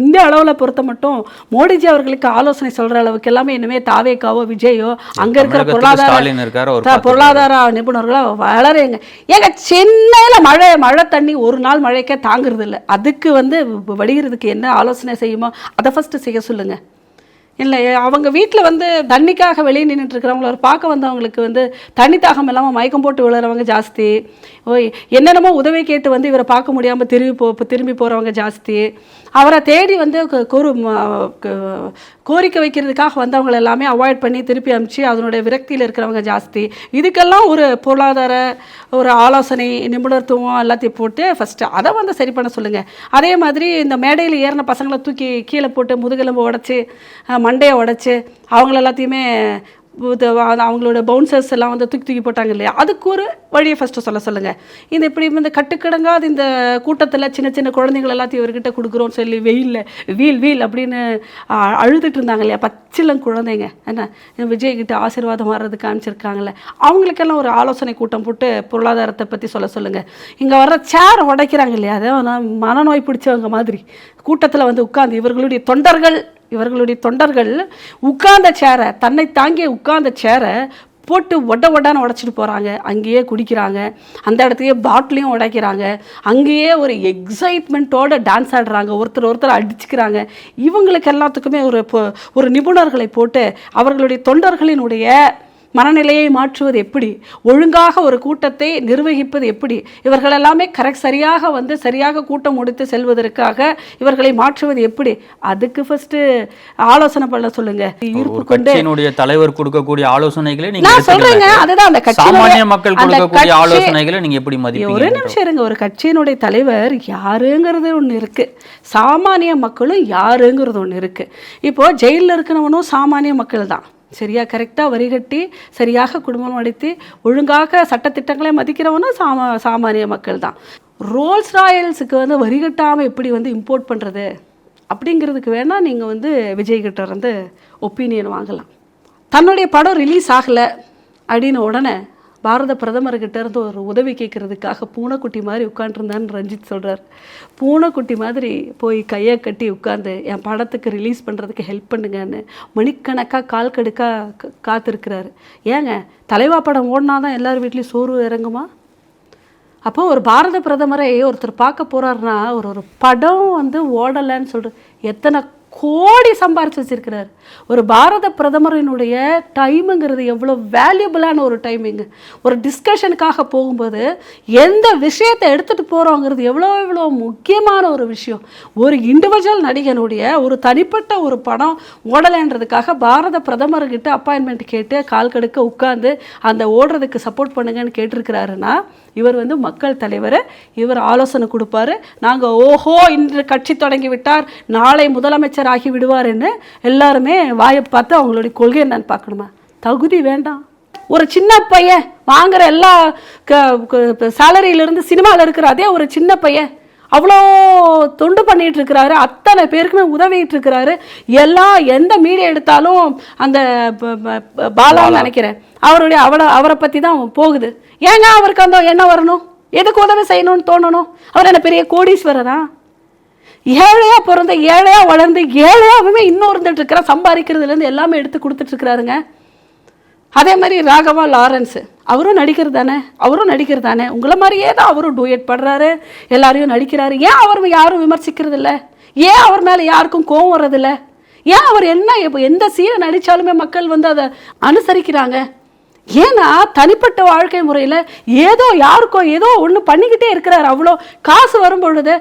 இந்திய அளவில் பொறுத்த மட்டும் மோடிஜி அவர்களுக்கு ஆலோசனை சொல்கிற அளவுக்கு எல்லாமே இனிமேல் தாவேக்காவோ விஜயோ அங்கே இருக்கிற பொருளாதார நிபுணர்களாக வளருங்க. ஏங்க சென்னையில் மழை தண்ணி ஒரு நாள் மழைக்கே தாங்குறது இல்லை. அதுக்கு வந்து வடிகிறது என்ன ஆலோசனை செய்யுமோ அதை ஃபஸ்ட்டு செய்ய சொல்லுங்க. இல்லை அவங்க வீட்டில் வந்து தண்ணிக்காக வெளியே நின்றுட்டு இருக்கிறவங்கள ஒரு பார்க்க வந்தவங்களுக்கு வந்து தண்ணி தாகம் இல்லாமல் மயக்கம் போட்டு விழுறவங்க ஜாஸ்தி. என்னென்னமோ உதவி கேட்டு வந்து இவரை பார்க்க முடியாமல் திரும்பி போகிறவங்க ஜாஸ்தி. அவரை தேடி வந்து கோரிக்கை வைக்கிறதுக்காக வந்தவங்க எல்லாமே அவாய்ட் பண்ணி திருப்பி அனுப்பிச்சு அதனுடைய விரக்தியில் இருக்கிறவங்க ஜாஸ்தி. இதுக்கெல்லாம் ஒரு பொருளாதார ஒரு ஆலோசனை நிபுணத்துவம் எல்லாத்தையும் போட்டு ஃபஸ்ட்டு அதை வந்து சரி பண்ண சொல்லுங்கள். அதே மாதிரி இந்த மேடையில் ஏறின பசங்களை தூக்கி கீழே போட்டு முதுகெலும்பு உடச்சி மண்டையை உடச்சி அவங்கள எல்லாத்தையுமே அவங்களோட பவுன்சர்ஸ் எல்லாம் வந்து தூக்கி போட்டாங்க இல்லையா, அதுக்கு ஒரு வழியை ஃபஸ்ட்டு சொல்லுங்கள். இந்த இப்படி இந்த கட்டுக்கிடங்காது இந்த கூட்டத்தில் சின்ன சின்ன குழந்தைகள் எல்லாத்தையும் இவர்கிட்ட கொடுக்குறோன்னு சொல்லி வீல் அப்படின்னு அழுதுட்டு இருந்தாங்க இல்லையா, பச்சிலம் குழந்தைங்க என்ன விஜய்கிட்ட ஆசீர்வாதம் வர்றதுக்கு அனுப்பிச்சிருக்காங்கல்ல, அவங்களுக்கெல்லாம் ஒரு ஆலோசனை கூட்டம் போட்டு பொருளாதாரத்தை பற்றி சொல்லுங்கள். இங்கே வர்ற சேர் உடைக்கிறாங்க இல்லையா, அதை மனநோய் பிடிச்சவங்க மாதிரி கூட்டத்தில் வந்து உட்கார்ந்து இவர்களுடைய தொண்டர்கள் உட்கார்ந்த சேரை, தன்னை தாங்கிய உட்கார்ந்த சேரை போட்டு ஒட்டான்னு உடைச்சிட்டு போகிறாங்க. அங்கேயே குடிக்கிறாங்க, அந்த இடத்தையே பாட்டிலையும் உடைக்கிறாங்க, அங்கேயே ஒரு எக்ஸைட்மெண்ட்டோடு டான்ஸ் ஆடுறாங்க, ஒருத்தர் அடிச்சுக்கிறாங்க. இவங்களுக்கு எல்லாத்துக்குமே ஒரு நிபுணர்களை போட்டு அவர்களுடைய தொண்டர்களினுடைய மனநிலையை மாற்றுவது எப்படி, ஒழுங்காக ஒரு கூட்டத்தை நிர்வகிப்பது எப்படி, இவர்கள் எல்லாமே சரியாக வந்து சரியாக கூட்டம் முடித்து செல்வதற்காக இவர்களை மாற்றுவது எப்படி, அதுக்கு ஃபர்ஸ்ட் ஆலோசனை பண்ண சொல்லுங்க. ஈர்ப்பு கொண்டு தலைவர் கொடுக்கக்கூடிய ஆலோசனைகளை நான் சொல்றேங்க, அதுதான் அந்த சாமானிய மக்கள் கொடுக்கக்கூடிய ஆலோசனைகளை நீங்க எப்படி மதிப்பீங்க? ஒரு நிமிஷம் இருங்க. ஒரு கட்சியினுடைய தலைவர் யாருங்கிறது ஒன்று இருக்கு, சாமானிய மக்களும் யாருங்கிறது ஒன்று இருக்கு. இப்போ ஜெயிலில் இருக்கிறவனும் சாமானிய மக்கள் தான், சரியா? கரெக்டாக வரிகட்டி சரியாக குடும்பம் நடத்தி ஒழுங்காக சட்டத்திட்டங்களை மதிக்கிறவனும் சாமானிய மக்கள் தான். ரோல்ஸ் ராயல்ஸுக்கு வந்து வரிகட்டாமல் எப்படி வந்து இம்போர்ட் பண்ணுறது அப்படிங்கிறதுக்கு வேணால் நீங்கள் வந்து விஜய்கிட்ட இருந்து ஒப்பீனியன் வாங்கலாம். தன்னுடைய படம் ரிலீஸ் ஆகலை அப்படின்னு உடனே பாரத பிரதமர்கிட்ட இருந்து ஒரு உதவி கேட்குறதுக்காக பூனைக்குட்டி மாதிரி உட்காண்ட்ருந்தான்னு ரஞ்சித் சொல்கிறார். பூனைக்குட்டி மாதிரி போய் கையை கட்டி உட்காந்து என் படத்துக்கு ரிலீஸ் பண்ணுறதுக்கு ஹெல்ப் பண்ணுங்கன்னு மணிக்கணக்காக கால் கடுக்காக காத்திருக்கிறாரு. ஏங்க, தலைவா படம் ஓடினா தான் எல்லார் வீட்லேயும் சோறு இறங்குமா? அப்போது ஒரு பாரத பிரதமரை ஒருத்தர் பார்க்க போகிறாருன்னா ஒரு படம் வந்து ஓடலைன்னு சொல்கிற எத்தனை கோடி சம்பாரிச்சு வச்சிருக்கிறார். ஒரு பாரத பிரதமரினுடைய டைமுங்கிறது எவ்வளோ வேல்யூபிளான ஒரு டைமிங்கு. ஒரு டிஸ்கஷனுக்காக போகும்போது எந்த விஷயத்தை எடுத்துகிட்டு போகிறோங்கிறது எவ்வளோ முக்கியமான ஒரு விஷயம். ஒரு இண்டிவிஜுவல் நடிகனுடைய ஒரு தனிப்பட்ட ஒரு படம் ஓடலைன்றதுக்காக பாரத பிரதமர்கிட்ட அப்பாயின்மெண்ட் கேட்டு கால் கடுக்க உட்காந்து அந்த ஓடுறதுக்கு சப்போர்ட் பண்ணுங்கன்னு கேட்டிருக்கிறாருன்னா இவர் வந்து மக்கள் தலைவர், இவர் ஆலோசனை கொடுப்பாரு. நாங்கள் ஓஹோ இன்று கட்சி தொடங்கி விட்டார், நாளை முதலமைச்சர் ஆகி விடுவாருன்னு எல்லாருமே வாயை பார்த்து அவங்களுடைய கொள்கை என்னன்னு பார்க்கணுமா? தகுதி வேண்டாம். ஒரு சின்ன பையன் வாங்குற எல்லா சேலரியிலிருந்து சினிமாவில் இருக்கிற அதே ஒரு சின்ன பையன் அவ்வளோ தொண்டு பண்ணிட்டு இருக்கிறாரு, அத்தனை பேருக்குமே உதவிட்டு இருக்கிறாரு. எந்த மீடியா எடுத்தாலும் அந்த பாலான்னு நினைக்கிறேன் அவரை பற்றி தான் போகுது. ஏங்க அவருக்கு அந்த எண்ணம் வரணும்? எதுக்கு உதவி செய்யணும்னு தோணணும்? அவர் என்ன பெரிய கோடீஸ்வரரா? ஏழையா பிறந்த ஏழையா வளர்ந்து ஏழையாவே இன்னும் இருந்துட்டு இருக்கிற சம்பாதிக்கிறதுலேருந்து எல்லாமே எடுத்து கொடுத்துட்டு இருக்கிறாருங்க. அதே மாதிரி ராகவா லாரன்ஸ் அவரும் நடிக்கிறது தானே, உங்களை மாதிரியே தான் அவரும் டூயட் படுறாரு, எல்லாரையும் நடிக்கிறாரு. ஏன் அவர் யாரும் விமர்சிக்கிறது இல்லை? ஏன் அவர் மேலே யாருக்கும் கோவம் வர்றதில்ல? ஏன் அவர் இப்போ எந்த சீனை நடித்தாலுமே மக்கள் வந்து அதை அனுசரிக்கிறாங்க? ஏன்னா தனிப்பட்ட வாழ்க்கை முறையில் யாருக்கோ ஏதோ ஒன்று பண்ணிக்கிட்டே இருக்கிறார். அவ்வளோ காசு வரும் பொழுது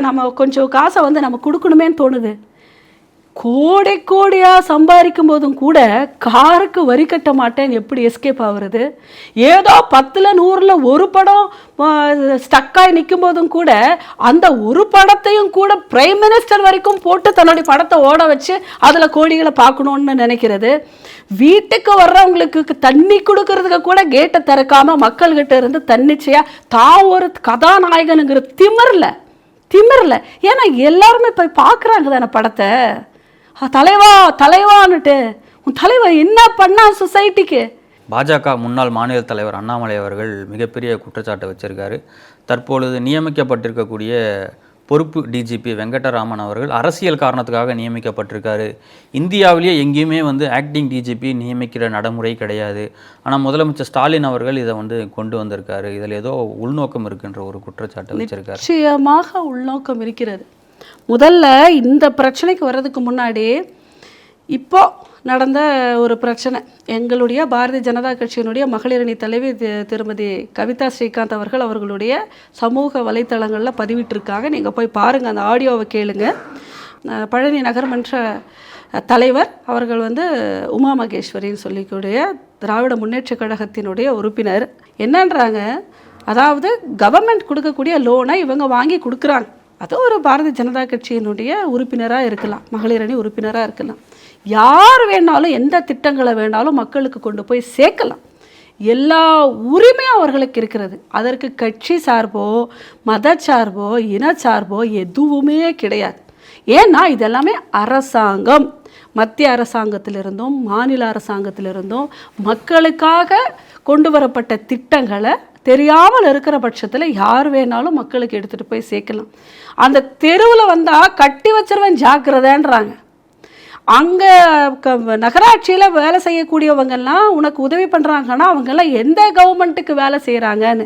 நம்ம கொஞ்சம் காசை வந்து நம்ம கொடுக்கணுமேன்னு தோணுது. கோடியாக சம்பாதிக்கும் போதும் கூட காருக்கு வரி கட்ட மாட்டேன்னு எப்படி எஸ்கேப் ஆகுறது? ஏதோ 10ல் 100ல் ஒரு படம் ஸ்டக்காய் நிற்கும் போதும் கூட அந்த ஒரு படத்தையும் கூட பிரைம் மினிஸ்டர் வரைக்கும் போட்டு தன்னுடைய படத்தை ஓட வச்சு அதில் கோடிகளை பார்க்கணுன்னு நினைக்கிறது. வீட்டுக்கு வர்றவங்களுக்கு தண்ணி கொடுக்கறதுக்கு கூட கேட்டை திறக்காம மக்கள்கிட்ட இருந்து தன்னிச்சையாக தான் ஒரு கதாநாயகனுங்கிற திமிரில் ஏன்னா எல்லாருமே போய் பார்க்குறாங்க தானே படத்தை. தலைவான்னுட்டு உன் தலைவர் என்ன பண்ணா சொசைட்டிக்கு? பாஜக முன்னாள் மாநில தலைவர் அண்ணாமலை அவர்கள் மிகப்பெரிய குற்றச்சாட்டை வச்சிருக்காரு. தற்பொழுது நியமிக்கப்பட்டிருக்கக்கூடிய பொறுப்பு டிஜிபி வெங்கடராமன் அவர்கள் அரசியல் காரணத்துக்காக நியமிக்கப்பட்டிருக்காரு. இந்தியாவிலேயே எங்கேயுமே வந்து ஆக்டிங் டிஜிபி நியமிக்கிற நடைமுறை கிடையாது. ஆனால் முதலமைச்சர் ஸ்டாலின் அவர்கள் இதை வந்து கொண்டு வந்திருக்காரு. இதில் ஏதோ உள்நோக்கம் இருக்குன்ற ஒரு குற்றச்சாட்டை வச்சிருக்காரு. நிச்சயமாக உள்நோக்கம் இருக்கிறது. முதல்ல இந்த பிரச்சனைக்கு வர்றதுக்கு முன்னாடி இப்போ நடந்த ஒரு பிரச்சனை, எங்களுடைய பாரதிய ஜனதா கட்சியினுடைய மகளிரணி தலைவி திருமதி கவிதா ஸ்ரீகாந்த் அவர்களுடைய சமூக வலைத்தளங்களில் பதிவிட்டிருக்காங்க. நீங்கள் போய் பாருங்கள், அந்த ஆடியோவை கேளுங்க. பழனி நகர்மன்ற தலைவர் அவர்கள் வந்து உமா மகேஸ்வரின்னு சொல்லிக்கூடிய திராவிட முன்னேற்ற கழகத்தினுடைய உறுப்பினர் என்னன்றாங்க, அதாவது கவர்மெண்ட் கொடுக்கக்கூடிய லோனை இவங்க வாங்கி கொடுக்குறாங்க. அது ஒரு பாரதிய ஜனதா கட்சியினுடைய உறுப்பினராக இருக்கலாம், மகளிரணி உறுப்பினராக இருக்கலாம். யார் வேணாலும் எந்த திட்டங்களை வேணாலும் மக்களுக்கு கொண்டு போய் சேர்க்கலாம். எல்லா உரிமையும் அவர்களுக்கு இருக்கிறது. அதற்கு கட்சி சார்போ மதச்சார்போ இனச்சார்போ எதுவுமே கிடையாது. ஏன்னா இதெல்லாமே அரசாங்கம், மத்திய அரசாங்கத்திலிருந்தும் மாநில அரசாங்கத்திலிருந்தும் மக்களுக்காக கொண்டு வரப்பட்ட திட்டங்களை தெரியாமல் இருக்கிற பட்சத்தில் யார் வேணாலும் மக்களுக்கு எடுத்துகிட்டு போய் சேர்க்கலாம். அந்த தெருவில் வந்தால் கட்டி வச்சிருவேன் ஜாக்கிரதைன்றாங்க. அங்கே நகராட்சியில் வேலை செய்யக்கூடியவங்கெல்லாம் உனக்கு உதவி பண்ணுறாங்கன்னா அவங்கெல்லாம் எந்த கவர்மெண்ட்டுக்கு வேலை செய்கிறாங்கன்னு.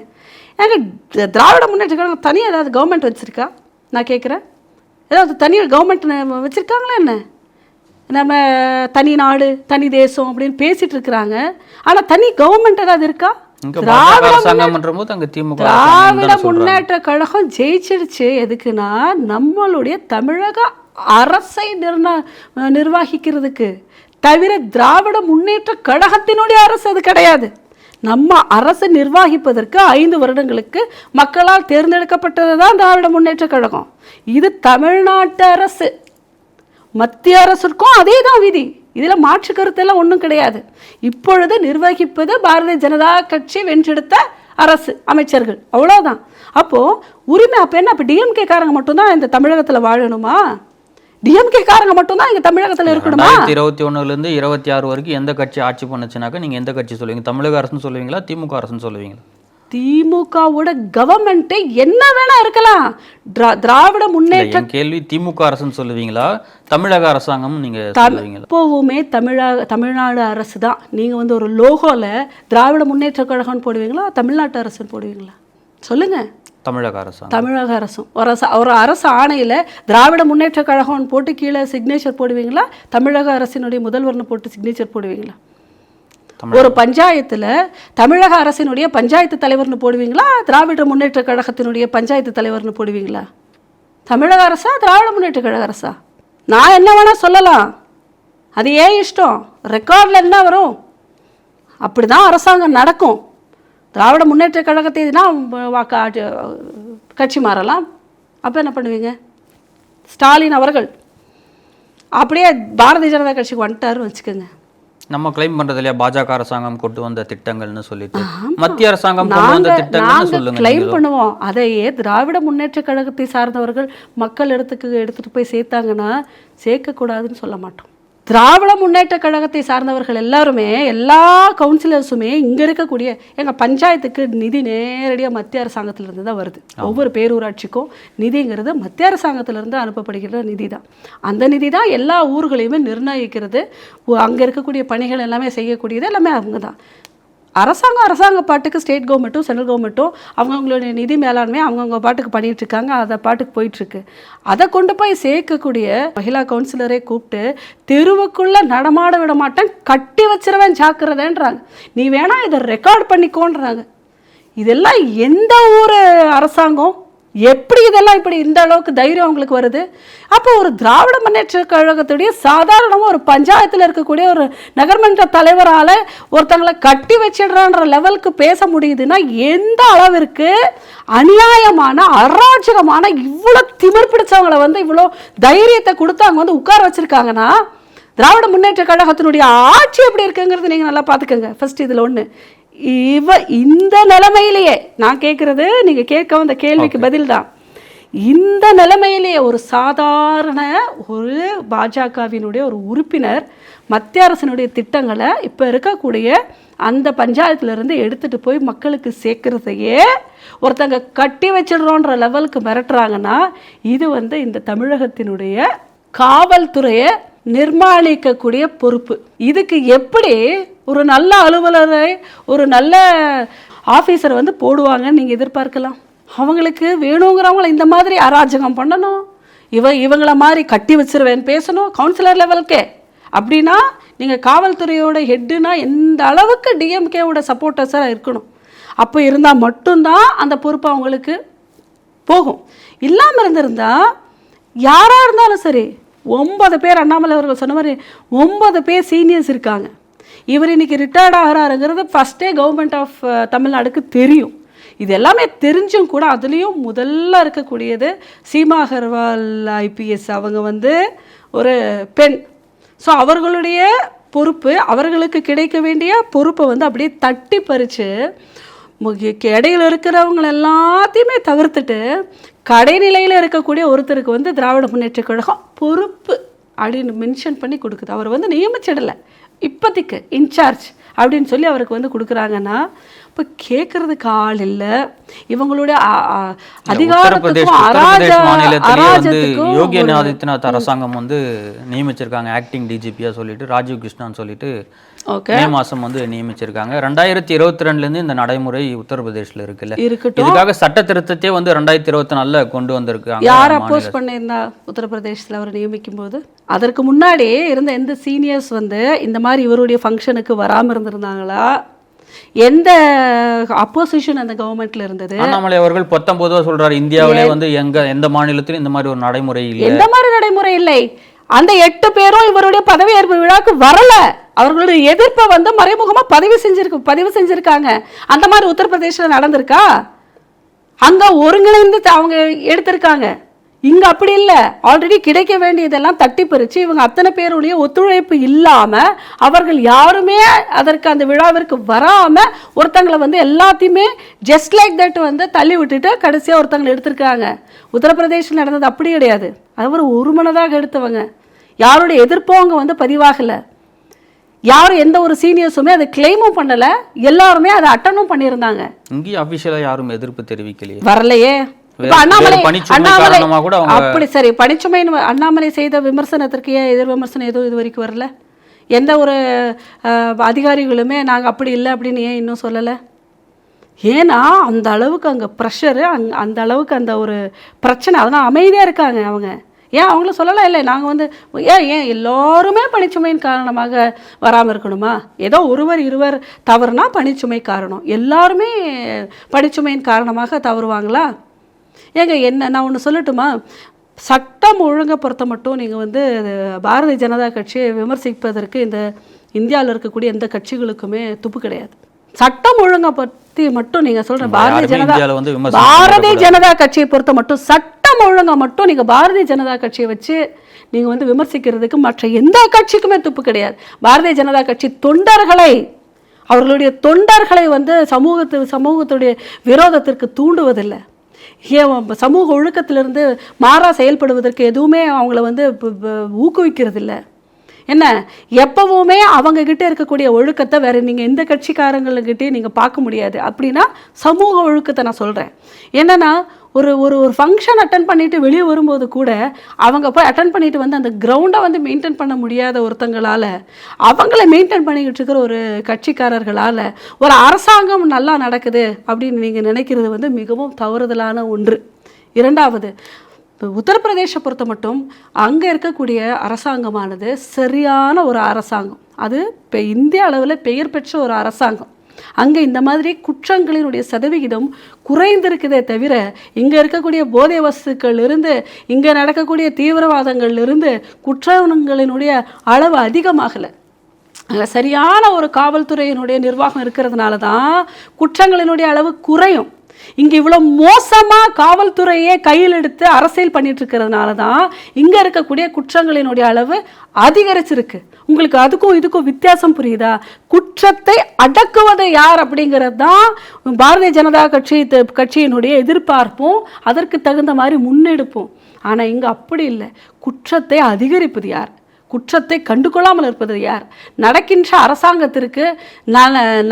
ஏங்க திராவிட முன்னேற்ற கழகம் தனியாக ஏதாவது கவர்மெண்ட் வச்சுருக்கா? நான் கேட்குறேன், ஏதாவது தனியாக கவர்மெண்ட் வச்சுருக்காங்களா என்ன? நம்ம தனி நாடு தனி தேசம் அப்படின்னு பேசிட்டு இருக்கிறாங்க. ஆனா தனி கவர்மெண்ட் ஏதாவது இருக்கா? திராவிட முன்னேற்ற கழகம் ஜெயிச்சிடுச்சு. எதுக்குன்னா நம்மளுடைய தமிழக அரசை நிர்வகிக்கிறதுக்கு, தவிர திராவிட முன்னேற்ற கழகத்தினுடைய அரசு அது கிடையாது. நம்ம அரசு நிர்வகிப்பதற்கு 5 வருடங்களுக்கு மக்களால் தேர்ந்தெடுக்கப்பட்டது தான் திராவிட முன்னேற்ற கழகம். இது தமிழ்நாட்டு அரசு. மத்திய அரசுக்கும் அதே தான் விதி. இதில் மாற்று கருத்தெல்லாம் ஒன்றும் கிடையாது. இப்பொழுது நிர்வகிப்பது பாரதிய ஜனதா கட்சி வென்றெடுத்த அரசு, அமைச்சர்கள், அவ்வளோதான். அப்போது உரிமை அப்போ என்ன? அப்போ டிஎம்கே காரங்க மட்டும்தான் இந்த தமிழகத்தில் வாழணுமா? டிஎம்கே காரங்க மட்டும்தான் இங்கே தமிழகத்தில் இருக்கணுமா? 2021 26 வரைக்கும் எந்த கட்சி ஆட்சி பண்ணுச்சுனாக்கா நீங்கள் எந்த கட்சி சொல்லுவீங்க? தமிழக அரசுன்னு சொல்லுவீங்களா, திமுக அரசுன்னு சொல்லுவீங்களா? திமுகவோட கவர்மெண்ட்டே என்ன வேணா இருக்கலாம். திராவிட முன்னேற்ற கேள்வி திமுக அரசுன்னு சொல்லுவீங்களா, தமிழக அரசாங்கம் நீங்க சொல்லுவீங்களா? எப்போவுமே தமிழ்நாடு அரசு தான். நீங்க ஒரு லோகோல திராவிட முன்னேற்ற கழகம்னு போடுவீங்களா, தமிழ்நாட்டு அரசுன்னு போடுவீங்களா? சொல்லுங்க. தமிழக அரசு. தமிழக அரசும் ஒரு அரசு ஆணையில திராவிட முன்னேற்ற கழகம்னு போட்டு கீழே சிக்னேச்சர் போடுவீங்களா, தமிழக அரசினுடைய முதல்வர்னு போட்டு சிக்னேச்சர் போடுவீங்களா? ஒரு பஞ்சாயத்துல தமிழக அரசினுடைய பஞ்சாயத்து தலைவர்னு போடுவீங்களா, திராவிட முன்னேற்ற கழகத்தினுடைய பஞ்சாயத்து தலைவர்னு போடுவீங்களா? தமிழக அரசா, திராவிட முன்னேற்ற கழக அரசா? நான் என்ன வேணா சொல்லலாம், அது ஏன் இஷ்டம். ரெக்கார்டில் என்ன வரும் அப்படிதான் அரசாங்கம் நடக்கும். திராவிட முன்னேற்ற கழகத்தை கட்சி மாறலாம். அப்போ என்ன பண்ணுவீங்க? ஸ்டாலின் அவர்கள் அப்படியே பாரதிய ஜனதா கட்சிக்கு வந்துட்டாருன்னு வச்சுக்கோங்க. நம்ம கிளைம் பண்றது இல்லையா, பாஜக அரசாங்கம் கொண்டு வந்த திட்டங்கள்னு சொல்லிட்டு மத்திய அரசாங்கம் கொண்டு வந்த திட்டங்கள்னு சொல்லுங்க. கிளைம் பண்ணுவோம். அதையே திராவிட முன்னேற்ற கழகத்தை சார்ந்தவர்கள் மக்கள் எடுத்துட்டு போய் சேர்த்தாங்கன்னா சேர்க்கக்கூடாதுன்னு சொல்ல மாட்டோம். திராவிட முன்னேற்ற கழகத்தை சார்ந்தவர்கள் எல்லாருமே, எல்லா கவுன்சிலர்ஸுமே இங்கே இருக்கக்கூடிய எங்கள் பஞ்சாயத்துக்கு நிதி நேரடியாக மத்திய அரசாங்கத்திலிருந்து தான் வருது. ஒவ்வொரு பேரூராட்சிக்கும் நிதிங்கிறது மத்திய அரசாங்கத்திலிருந்து அனுப்பப்படுகிற நிதி தான். அந்த நிதி தான் எல்லா ஊர்களையுமே நிர்ணயிக்கிறது. அங்கே இருக்கக்கூடிய பணிகள் எல்லாமே செய்யக்கூடியது எல்லாமே அவங்க தான். அரசாங்க பாட்டுக்கு ஸ்டேட் கவர்மெண்ட்டும் சென்ட்ரல் கவர்மெண்ட்டும் அவங்கவுங்களுடைய நிதி மேலாண்மை அவங்கவுங்க பாட்டுக்கு பண்ணிகிட்டு இருக்காங்க. அதை பாட்டுக்கு போயிட்டுருக்கு. அதை கொண்டு போய் சேர்க்கக்கூடிய மகிழா கவுன்சிலரை கூப்பிட்டு தெருவுக்குள்ளே நடமாட விட மாட்டேன், கட்டி வச்சிருவேன் ஜாக்கிரதைன்றாங்க. நீ வேணா இதை ரெக்கார்ட் பண்ணிக்கோன்றாங்க. இதெல்லாம் எந்த ஊர் அரசாங்கம்? எப்படி இதெல்லாம் இப்படி இந்த அளவுக்கு தைரியம் அவங்களுக்கு வருது? அப்போ ஒரு திராவிட முன்னேற்ற கழகத்துடைய சாதாரணமாக ஒரு பஞ்சாயத்தில் இருக்கக்கூடிய ஒரு நகர்மன்ற தலைவரால் ஒருத்தங்களை கட்டி வச்சிடுறான்ற லெவலுக்கு பேச முடியுதுன்னா எந்த அளவிற்கு அநியாயமான அராஜகமான இவ்வளோ திமிர் பிடிச்சவங்களை இவ்வளோ தைரியத்தை கொடுத்து அவங்க உட்கார வச்சுருக்காங்கன்னா திராவிட முன்னேற்ற கழகத்தினுடைய ஆட்சி எப்படி இருக்குங்கிறது நீங்கள் நல்லா பார்த்துக்கோங்க. ஃபர்ஸ்ட் இதில் ஒன்று, இந்த நிலைமையிலேயே நான் கேட்குறது, நீங்கள் கேட்க வந்த கேள்விக்கு பதில் தான். இந்த நிலைமையிலேயே ஒரு சாதாரண ஒரு பாஜகவினுடைய ஒரு உறுப்பினர் மத்திய அரசினுடைய திட்டங்களை இப்போ இருக்கக்கூடிய அந்த பஞ்சாயத்துலேருந்து எடுத்துகிட்டு போய் மக்களுக்கு சேர்க்குறதையே ஒருத்தங்க கட்டி வச்சிடுறோன்ற லெவலுக்கு மிரட்டுறாங்கன்னா இது இந்த தமிழகத்தினுடைய காவல்துறையை நிர்மாணிக்கக்கூடிய பொறுப்பு. இதுக்கு எப்படி ஒரு நல்ல அலுவலரை, ஒரு நல்ல ஆஃபீஸரை போடுவாங்கன்னு நீங்கள் எதிர்பார்க்கலாம்? அவங்களுக்கு வேணுங்கிறவங்கள இந்த மாதிரி அராஜகம் பண்ணணும், இவங்கள மாதிரி கட்டி வச்சிருவேன்னு பேசணும் கவுன்சிலர் லெவலுக்கே. அப்படின்னா நீங்கள் காவல்துறையோட ஹெட்டுனா எந்த அளவுக்கு டிஎம்கேவோட சப்போர்ட்டர்ஸாக இருக்கணும். அப்போ இருந்தால் மட்டும்தான் அந்த பொறுப்பு அவங்களுக்கு போகும். இல்லாமல் இருந்திருந்தா யாராக இருந்தாலும் சரி, 9 பேர் அண்ணாமலை அவர்கள் சொன்ன மாதிரி 9 பேர் சீனியர்ஸ் இருக்காங்க. இவர் இன்னைக்கு ரிட்டையர்ட் ஆகிறாருங்கிறது ஃபஸ்ட்டே கவர்மெண்ட் ஆஃப் தமிழ்நாடுக்கு தெரியும். இது எல்லாமே தெரிஞ்சும் கூட அதுலேயும் முதல்ல இருக்கக்கூடியது சீமா அகர்வால் ஐபிஎஸ். அவங்க ஒரு பெண். ஸோ அவர்களுடைய பொறுப்பு, அவர்களுக்கு கிடைக்க வேண்டிய பொறுப்பை அப்படியே தட்டி பறித்து இடையில இருக்கிறவங்க எல்லாத்தையுமே தவிர்த்துட்டு கடைநிலையில் இருக்கக்கூடிய ஒருத்தருக்கு திராவிட முன்னேற்ற கழகம் பொறுப்பு அப்படின்னு மென்ஷன் பண்ணி கொடுக்குது. அவர் நியமிச்சிடலை, இப்போதைக்கு இன்சார்ஜ் அப்படின்னு சொல்லி அவருக்கு கொடுக்குறாங்கன்னா இப்போ கேட்கறதுக்கு ஆள் இல்லை. இவங்களுடைய அதிகாரத்துக்கும் அராஜகத்துக்கும் யோகி ஆதித்யநாத் அரசாங்கம் நியமிச்சிருக்காங்க ஆக்டிங் டிஜிபியா சொல்லிட்டு, ராஜீவ் கிருஷ்ணான்னு சொல்லிட்டு மே மாசம் நியமிச்சிருக்காங்க. 2022 இந்த நடைமுறை உத்தரப்பிரதேசில் இருக்குல்ல, இதுக்காக சட்ட திருத்தத்தை 2024 கொண்டு வந்திருக்காங்க. யார் அப்போஸ் பண்ணியிருந்தா உத்தரப்பிரதேசத்தில் அவர் நியமிக்கும் போது? அதற்கு முன்னாடியே இருந்த எந்த சீனியர்ஸ் வந்து இந்த மாதிரி இவருடைய ஃபங்க்ஷனுக்கு வராமல் இருந்திருந்தாங்களா? எந்த அப்போசிஷன் அந்த கவர்மெண்ட்ல இருந்தது? அண்ணாமலை அவர்கள் 19 சொல்றாரு இந்தியாவிலே வந்து எந்த மாநிலத்திலும் இந்த மாதிரி ஒரு நடைமுறை இல்லை. எந்த மாதிரி நடைமுறை இல்லை. அந்த 8 பேரும் இவருடைய பதவியேற்பு விழாக்கு வரல. அவர்களுடைய எதிர்ப்பை வந்து மறைமுகமா பதிவு செஞ்சிருக்காங்க. அந்த மாதிரி உத்தரப்பிரதேசல நடந்திருக்கா? அங்க ஒருங்கிணைந்து அவங்க எடுத்திருக்காங்க. இங்க அப்படி இல்லை. ஆல்ரெடி கிடைக்க வேண்டியதெல்லாம் தட்டி பறிச்சு இவங்க அத்தனை பேருடைய ஒத்துழைப்பு இல்லாம அவர்கள் யாருமே அதற்கு அந்த விழாவிற்கு வராம ஒருத்தங்களை வந்து எல்லாத்தையுமே ஜஸ்ட் லைக் தட் வந்து தள்ளி விட்டுட்டு கடைசியா ஒருத்தங்களை எடுத்திருக்காங்க. உத்தரப்பிரதேசத்தில் நடந்தது அப்படி கிடையாது. அவர் ஒரு மனதாக எடுத்தவங்க. யாருடைய எதிர்ப்பும் அங்க வந்து பதிவாகல. யாரும் எந்த ஒரு சீனியர்ஸுமே அதை கிளைமும் பண்ணல. எல்லாருமே அதை அட்டனும் பண்ணியிருந்தாங்க. இங்கேயும் அபிஷியலா யாரும் எதிர்ப்பு தெரிவிக்கலையே, வரலையே. அண்ணாமலை அப்படி சரி, பணிச்சுமை அண்ணாமலை செய்த விமர்சனத்திற்கு ஏன் எதிர் விமர்சனம் எதுவும் இது வரைக்கும் வரல? எந்த ஒரு அதிகாரிகளுமே நாங்கள் அப்படி இல்லை அப்படின்னு ஏன் இன்னும் சொல்லலை? ஏன்னா அந்த அளவுக்கு அங்கே ப்ரெஷரு, அந்த அளவுக்கு அந்த ஒரு பிரச்சனை. அதனால் அமைதியாக இருக்காங்க அவங்க. ஏன் அவங்கள சொல்லலாம் இல்லை நாங்கள் வந்து ஏன் எல்லோருமே பணிச்சுமையின் காரணமாக வராமல் இருக்கணுமா? ஏதோ ஒருவர் இருவர் தவறுனா பணிச்சுமை காரணம். எல்லாருமே பணிச்சுமையின் காரணமாக தவறுவாங்களா? ஏங்க என்ன நான் ஒன்று சொல்லட்டுமா? சட்டம் ஒழுங்கை பொறுத்த மட்டும் நீங்கள் வந்து பாரதிய ஜனதா கட்சியை விமர்சிப்பதற்கு இந்த இந்தியாவில் இருக்கக்கூடிய எந்த கட்சிகளுக்குமே துப்பு கிடையாது. சட்டம் ஒழுங்கை பற்றி மட்டும் நீங்கள் சொல்கிற பாரதிய ஜனதா கட்சியை பொறுத்த மட்டும் சட்டம் ஒழுங்கை மட்டும் நீங்கள் பாரதிய ஜனதா கட்சியை வச்சு நீங்கள் வந்து விமர்சிக்கிறதுக்கு மற்ற எந்த கட்சிக்குமே துப்பு கிடையாது. பாரதிய ஜனதா கட்சி அவர்களுடைய தொண்டர்களை வந்து சமூகத்துடைய விரோதத்திற்கு தூண்டுவதில்லை. சமூக ஒழுக்கத்திலிருந்து மாறா செயல்படுவதற்கு எதுவுமே அவங்கள வந்து ஊக்குவிக்கிறது இல்லை. என்ன எப்பவுமே அவங்க கிட்ட இருக்கக்கூடிய ஒழுக்கத்தை வேற நீங்கள் எந்த கட்சிக்காரங்கள்கிட்டே நீங்கள் பார்க்க முடியாது. அப்படின்னா சமூக ஒழுக்கத்தை நான் சொல்கிறேன். என்னன்னா ஒரு ஒரு ஃபங்க்ஷன் அட்டன் பண்ணிட்டு வெளியே வரும்போது கூட அவங்க போய் அட்டன் பண்ணிட்டு வந்து அந்த கிரவுண்டை வந்து மெயின்டைன் பண்ண முடியாத ஒருத்தங்களால், அவங்கள மெயின்டைன் பண்ணிக்கிட்டு இருக்கிற ஒரு கட்சிக்காரர்களால் ஒரு அரசாங்கம் நல்லா நடக்குது அப்படின்னு நீங்கள் நினைக்கிறது வந்து மிகவும் தவறுதலான ஒன்று. இரண்டாவது, உத்தரப்பிரதேச பொறுத்த மட்டும் அங்கே இருக்கக்கூடிய அரசாங்கமானது சரியான ஒரு அரசாங்கம். அது இப்போ இந்திய அளவில் பெயர் பெற்ற ஒரு அரசாங்கம். அங்கே இந்த மாதிரி குற்றங்களினுடைய சதவிகிதம் குறைந்திருக்குதே தவிர இங்கே இருக்கக்கூடிய போதை வஸ்துக்கள் இருந்து இங்கே நடக்கக்கூடிய தீவிரவாதங்கள் இருந்து குற்றங்களினுடைய அளவு அதிகமாகலை. சரியான ஒரு காவல்துறையினுடைய நிர்வாகம் இருக்கிறதுனால தான் குற்றங்களினுடைய அளவு குறையும். இங்கே இவ்வளோ மோசமாக காவல்துறையே கையில் எடுத்து அரசியல் பண்ணிட்டு இருக்கிறதுனால தான் இங்கே இருக்கக்கூடிய குற்றங்களினுடைய அளவு அதிகரிச்சிருக்கு. உங்களுக்கு அதுக்கும் இதுக்கும் வித்தியாசம் புரியுதா? குற்றத்தை அடக்குவது யார் அப்படிங்கிறது தான் பாரதிய ஜனதா கட்சியினுடைய எதிர்பார்ப்பும் அதற்கு தகுந்த மாதிரி முன்னெடுப்போம். ஆனால் இங்கே அப்படி இல்லை. குற்றத்தை அதிகரிப்பது யார்? குற்றத்தை கண்டுகொள்ளாமல் இருப்பது யார்? நடக்கின்ற அரசாங்கத்திற்கு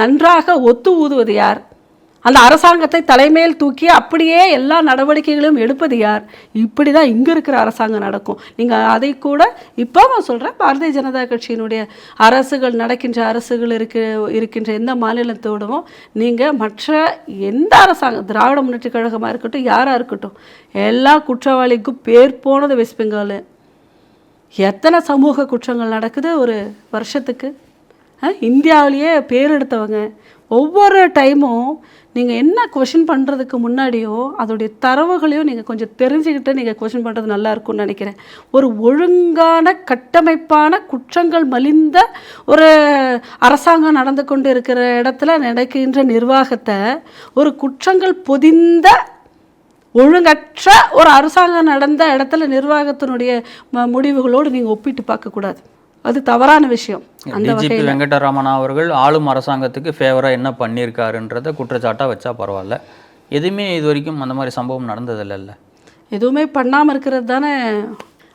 நன்றாக ஒத்து ஊதுவது யார்? அந்த அரசாங்கத்தை தலைமையில் தூக்கி அப்படியே எல்லா நடவடிக்கைகளும் எடுப்பது யார்? இப்படி தான் இங்கே இருக்கிற அரசாங்கம் நடக்கும். நீங்கள் அதை கூட இப்போ நான் சொல்கிறேன், பாரதிய ஜனதா கட்சியினுடைய அரசுகள் நடக்கின்ற அரசுகள் இருக்கின்ற எந்த மாநிலத்தோடவும் நீங்கள் மற்ற எந்த அரசாங்கம், திராவிட முன்னேற்ற கழகமாக இருக்கட்டும், யாராக இருக்கட்டும், எல்லா குற்றவாளிக்கும் பேர் போனது வெஸ்ட் பெங்கால். எத்தனை சமூக குற்றங்கள் நடக்குது ஒரு வருஷத்துக்கு? இந்தியாவிலேயே பேர் எடுத்தவங்க. ஒவ்வொரு டைமும் நீங்கள் என்ன கொஷின் பண்ணுறதுக்கு முன்னாடியோ அதோடைய தரவுகளையும் நீங்கள் கொஞ்சம் தெரிஞ்சுக்கிட்டு நீங்கள் கொஷின் பண்ணுறது நல்லா இருக்கும்னு நினைக்கிறேன். ஒரு ஒழுங்கான கட்டமைப்பான குற்றங்கள் மலிந்த ஒரு அரசாங்கம் நடந்து கொண்டு இருக்கிற இடத்துல நடக்கின்ற நிர்வாகத்தை ஒரு குற்றங்கள் பொதிந்த ஒழுங்கற்ற ஒரு அரசாங்கம் நடந்த இடத்துல நிர்வாகத்தினுடைய முடிவுகளோடு நீங்கள் ஒப்பிட்டு பார்க்கக்கூடாது. அது தவறான விஷயம். டிஜிபி வெங்கடராமன் அவர்கள் ஆளும் அரசாங்கத்துக்கு ஃபேவராக என்ன பண்ணியிருக்காருன்றத குற்றச்சாட்டாக வச்சா பரவாயில்ல. எதுவுமே இது வரைக்கும் அந்த மாதிரி சம்பவம் நடந்ததில்லைல்ல. எதுவுமே பண்ணாமல் இருக்கிறது தானே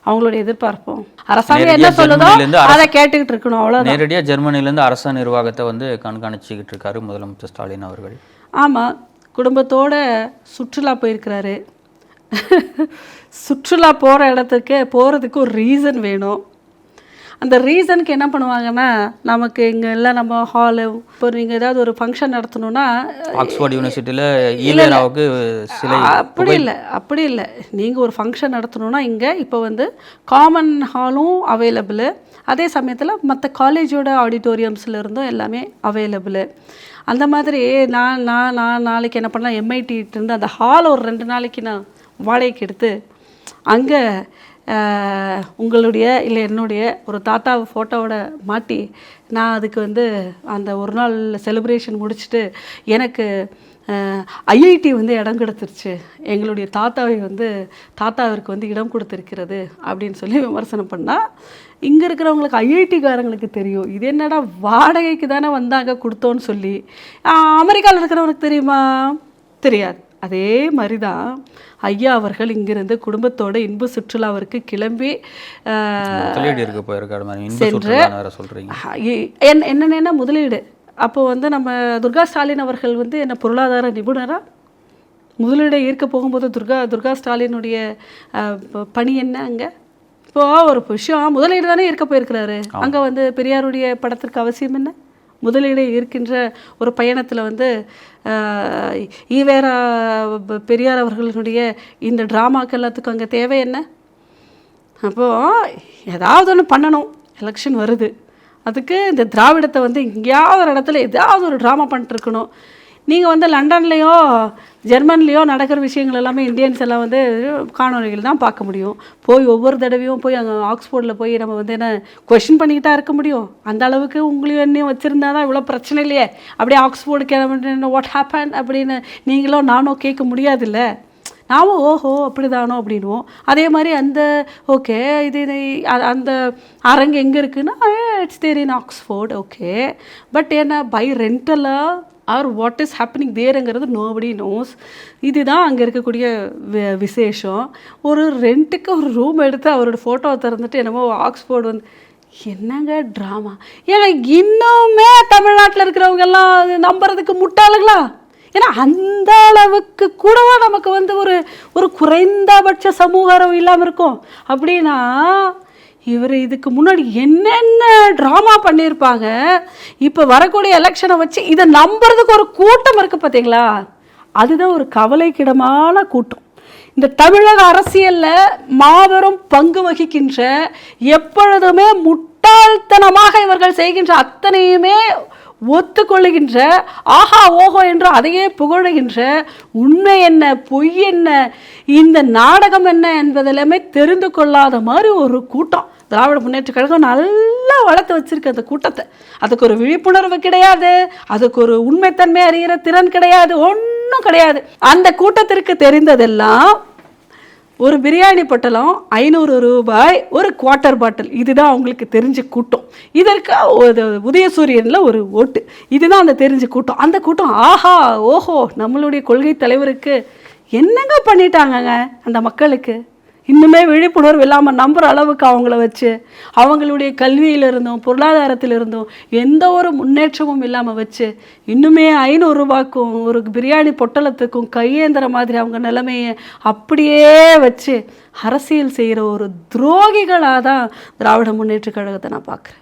அவங்களுடைய எதிர்பார்ப்போம். அரசாங்கம் என்ன சொல்லுதோ அதை கேட்டுக்கிட்டு இருக்கணும், அவ்வளோ. நேரடியாக ஜெர்மனிலேருந்து அரச நிர்வாகத்தை வந்து கண்காணிச்சிக்கிட்டு இருக்காரு முதலமைச்சர் ஸ்டாலின் அவர்கள். ஆமாம், குடும்பத்தோட சுற்றுலா போயிருக்கிறாரு. சுற்றுலா போகிற இடத்துக்கு போகிறதுக்கு ஒரு ரீசன் வேணும். அந்த ரீசனுக்கு என்ன பண்ணுவாங்கன்னா, நமக்கு இங்கே எல்லாம் நம்ம ஹாலு, இப்போ நீங்கள் ஏதாவது ஒரு ஃபங்க்ஷன் நடத்தணும்னா, ஆக்ஸ்போர்ட் யூனிவர்சிட்டியில் ஈவேராவுக்கு சிலை அப்படி இல்லை. நீங்கள் ஒரு ஃபங்க்ஷன் நடத்தணும்னா இங்கே இப்போ வந்து காமன் ஹாலும் அவைலபிள், அதே சமயத்தில் மற்ற காலேஜோட ஆடிட்டோரியம்ஸில் இருந்தும் எல்லாமே அவைலபிள். அந்த மாதிரி நான் நாளைக்கு என்ன பண்ணலாம், எம்ஐடிட்டு அந்த ஹால் ஒரு 2 நாளைக்கு நான் வாடகைக்கு எடுத்து அங்கே உங்களுடைய இல்லை என்னுடைய ஒரு தாத்தா ஃபோட்டோவோட மாட்டி நான் அதுக்கு வந்து அந்த ஒரு நாள் செலிப்ரேஷன் முடிச்சுட்டு எனக்கு ஐஐடி வந்து இடம் கொடுத்துருச்சு, எங்களுடைய தாத்தாவிற்கு வந்து இடம் கொடுத்துருக்கிறது அப்படின்னு சொல்லி விமர்சனம் பண்ணால், இங்கே இருக்கிறவங்களுக்கு ஐஐடிக்காரங்களுக்கு தெரியும் இது என்னடா வாடகைக்கு தானே வந்தாங்க கொடுத்தோன்னு சொல்லி. அமெரிக்காவில் இருக்கிறவனுக்கு தெரியுமா? தெரியாது. அதே மாதிரி தான் ஐயா அவர்கள் இங்கிருந்து குடும்பத்தோட இன்ப சுற்றுலாவிற்கு கிளம்பி சென்று என்னென்ன முதலீடு. அப்போ வந்து நம்ம துர்கா ஸ்டாலின் அவர்கள் வந்து என்ன பொருளாதார நிபுணராக முதலீடை ஈர்க்க போகும்போது துர்கா ஸ்டாலினுடைய பணி என்ன அங்கே? இப்போது ஒரு விஷயம் முதலீடு தானே ஈர்க்க போயிருக்கிறாரு. அங்கே வந்து பெரியாருடைய படத்திற்கு அவசியம் என்ன? முதலீடை ஈர்க்கின்ற ஒரு பயணத்தில் வந்து ஈவேரா பெரியார் அவர்களுடைய இந்த ட்ராமாக்கு எல்லாத்துக்கும் அங்கே தேவை என்ன? அப்போது ஏதாவது ஒன்று பண்ணணும், எலெக்ஷன் வருது, அதுக்கு இந்த திராவிடத்தை வந்து எங்கேயாவது ஒரு இடத்துல ஏதாவது ஒரு ட்ராமா பண்ணிட்டுருக்கணும். நீங்கள் வந்து லண்டன்லேயோ ஜெர்மன்லேயோ நடக்கிற விஷயங்கள் எல்லாமே இந்தியன்ஸ் எல்லாம் வந்து காணொலிகள் தான் பார்க்க முடியும். போய் ஒவ்வொரு தடவையும் போய் அங்கே ஆக்ஸ்போர்டில் போய் நம்ம வந்து என்ன கொஷின் பண்ணிக்கிட்டா இருக்க முடியும்? அந்த அளவுக்கு உங்களையும் என்னையும் வச்சுருந்தா தான் இவ்வளோ பிரச்சனை இல்லையே. அப்படியே ஆக்ஸ்போர்டுக்கு என்ன வாட் ஹேப்பன் அப்படின்னு நீங்களோ நானோ கேட்க முடியாதுல்ல. நாமும் ஓஹோ அப்படிதானோ அப்படின்வோம். அதே மாதிரி அந்த ஓகே இது அந்த அரங்கு எங்கே இருக்குன்னா it's there in Oxford, okay. But என்ன பை ரெண்டலாக ஆர் வாட் இஸ் ஹேப்பனிங் தேருங்கிறது நோபடி நோஸ். இதுதான் அங்கே இருக்கக்கூடிய விசேஷம். ஒரு ரெண்ட்டுக்கு ஒரு ரூம் எடுத்து அவரோட ஃபோட்டோவை திறந்துட்டு என்னமோ ஆக்ஸ்போர்டு வந்து என்னங்க ட்ராமா. ஏங்க இன்னுமே தமிழ்நாட்டில் இருக்கிறவங்கெல்லாம் நம்புறதுக்கு முட்டாளுங்களா? ஏன்னா அந்த அளவுக்கு கூடவா நமக்கு வந்து ஒரு குறைந்தபட்ச சமூக அறிவு இல்லாமல் இருக்கும். அப்படின்னா இவர் இதுக்கு முன்னாடி என்னென்ன ட்ராமா பண்ணியிருப்பாங்க. இப்போ வரக்கூடிய எலெக்ஷனை வச்சு இதை நம்புறதுக்கு ஒரு கூட்டம் இருக்குது பார்த்தீங்களா? அதுதான் ஒரு கவலைக்கிடமான கூட்டம். இந்த தமிழக அரசியலில் மாபெரும் பங்கு வகிக்கின்ற, எப்பொழுதுமே முட்டாள்தனமாக இவர்கள் செய்கின்ற அத்தனையுமே ஒத்துக்கொள்ளுகின்ற, ஆஹா ஓஹோ என்று அதையே புகழுகின்ற, உண்மை என்ன பொய் என்ன இந்த நாடகம் என்ன என்பதெல்லாமே தெரிந்து கொள்ளாத மாதிரி ஒரு கூட்டம் திராவிட முன்னேற்ற கழகம் நல்லா வளர்த்து வச்சிருக்கு அந்த கூட்டத்தை. அதுக்கு ஒரு விழிப்புணர்வு கிடையாது, அதுக்கு ஒரு உண்மைத்தன்மை அறிகிற திறன் கிடையாது, ஒன்றும் கிடையாது. அந்த கூட்டத்திற்கு தெரிந்ததெல்லாம் ஒரு பிரியாணி பொட்டலம் 500 ரூபாய், ஒரு குவார்ட்டர் பாட்டில், இதுதான் அவங்களுக்கு தெரிஞ்ச கூட்டம். இதற்கு உதயசூரியனில் ஒரு ஓட்டு, இதுதான் அந்த தெரிஞ்ச கூட்டம். அந்த கூட்டம் ஆஹா ஓஹோ நம்மளுடைய கொள்கை தலைவருக்கு என்னங்க பண்ணிட்டாங்கங்க அந்த மக்களுக்கு. இன்னுமே விழிப்புணர்வு இல்லாமல் நம்புகிற அளவுக்கு அவங்கள வச்சு அவங்களுடைய கல்வியிலிருந்தும் பொருளாதாரத்திலிருந்தும் எந்த ஒரு முன்னேற்றமும் இல்லாமல் வச்சு இன்னுமே 500 ரூபாய்க்கும் ஒரு பிரியாணி பொட்டலத்துக்கும் கையேந்திர மாதிரி அவங்க நிலைமையை அப்படியே வச்சு அரசியல் செய்கிற ஒரு துரோகிகளாக தான் திராவிட முன்னேற்ற கழகத்தை நான் பார்க்குறேன்.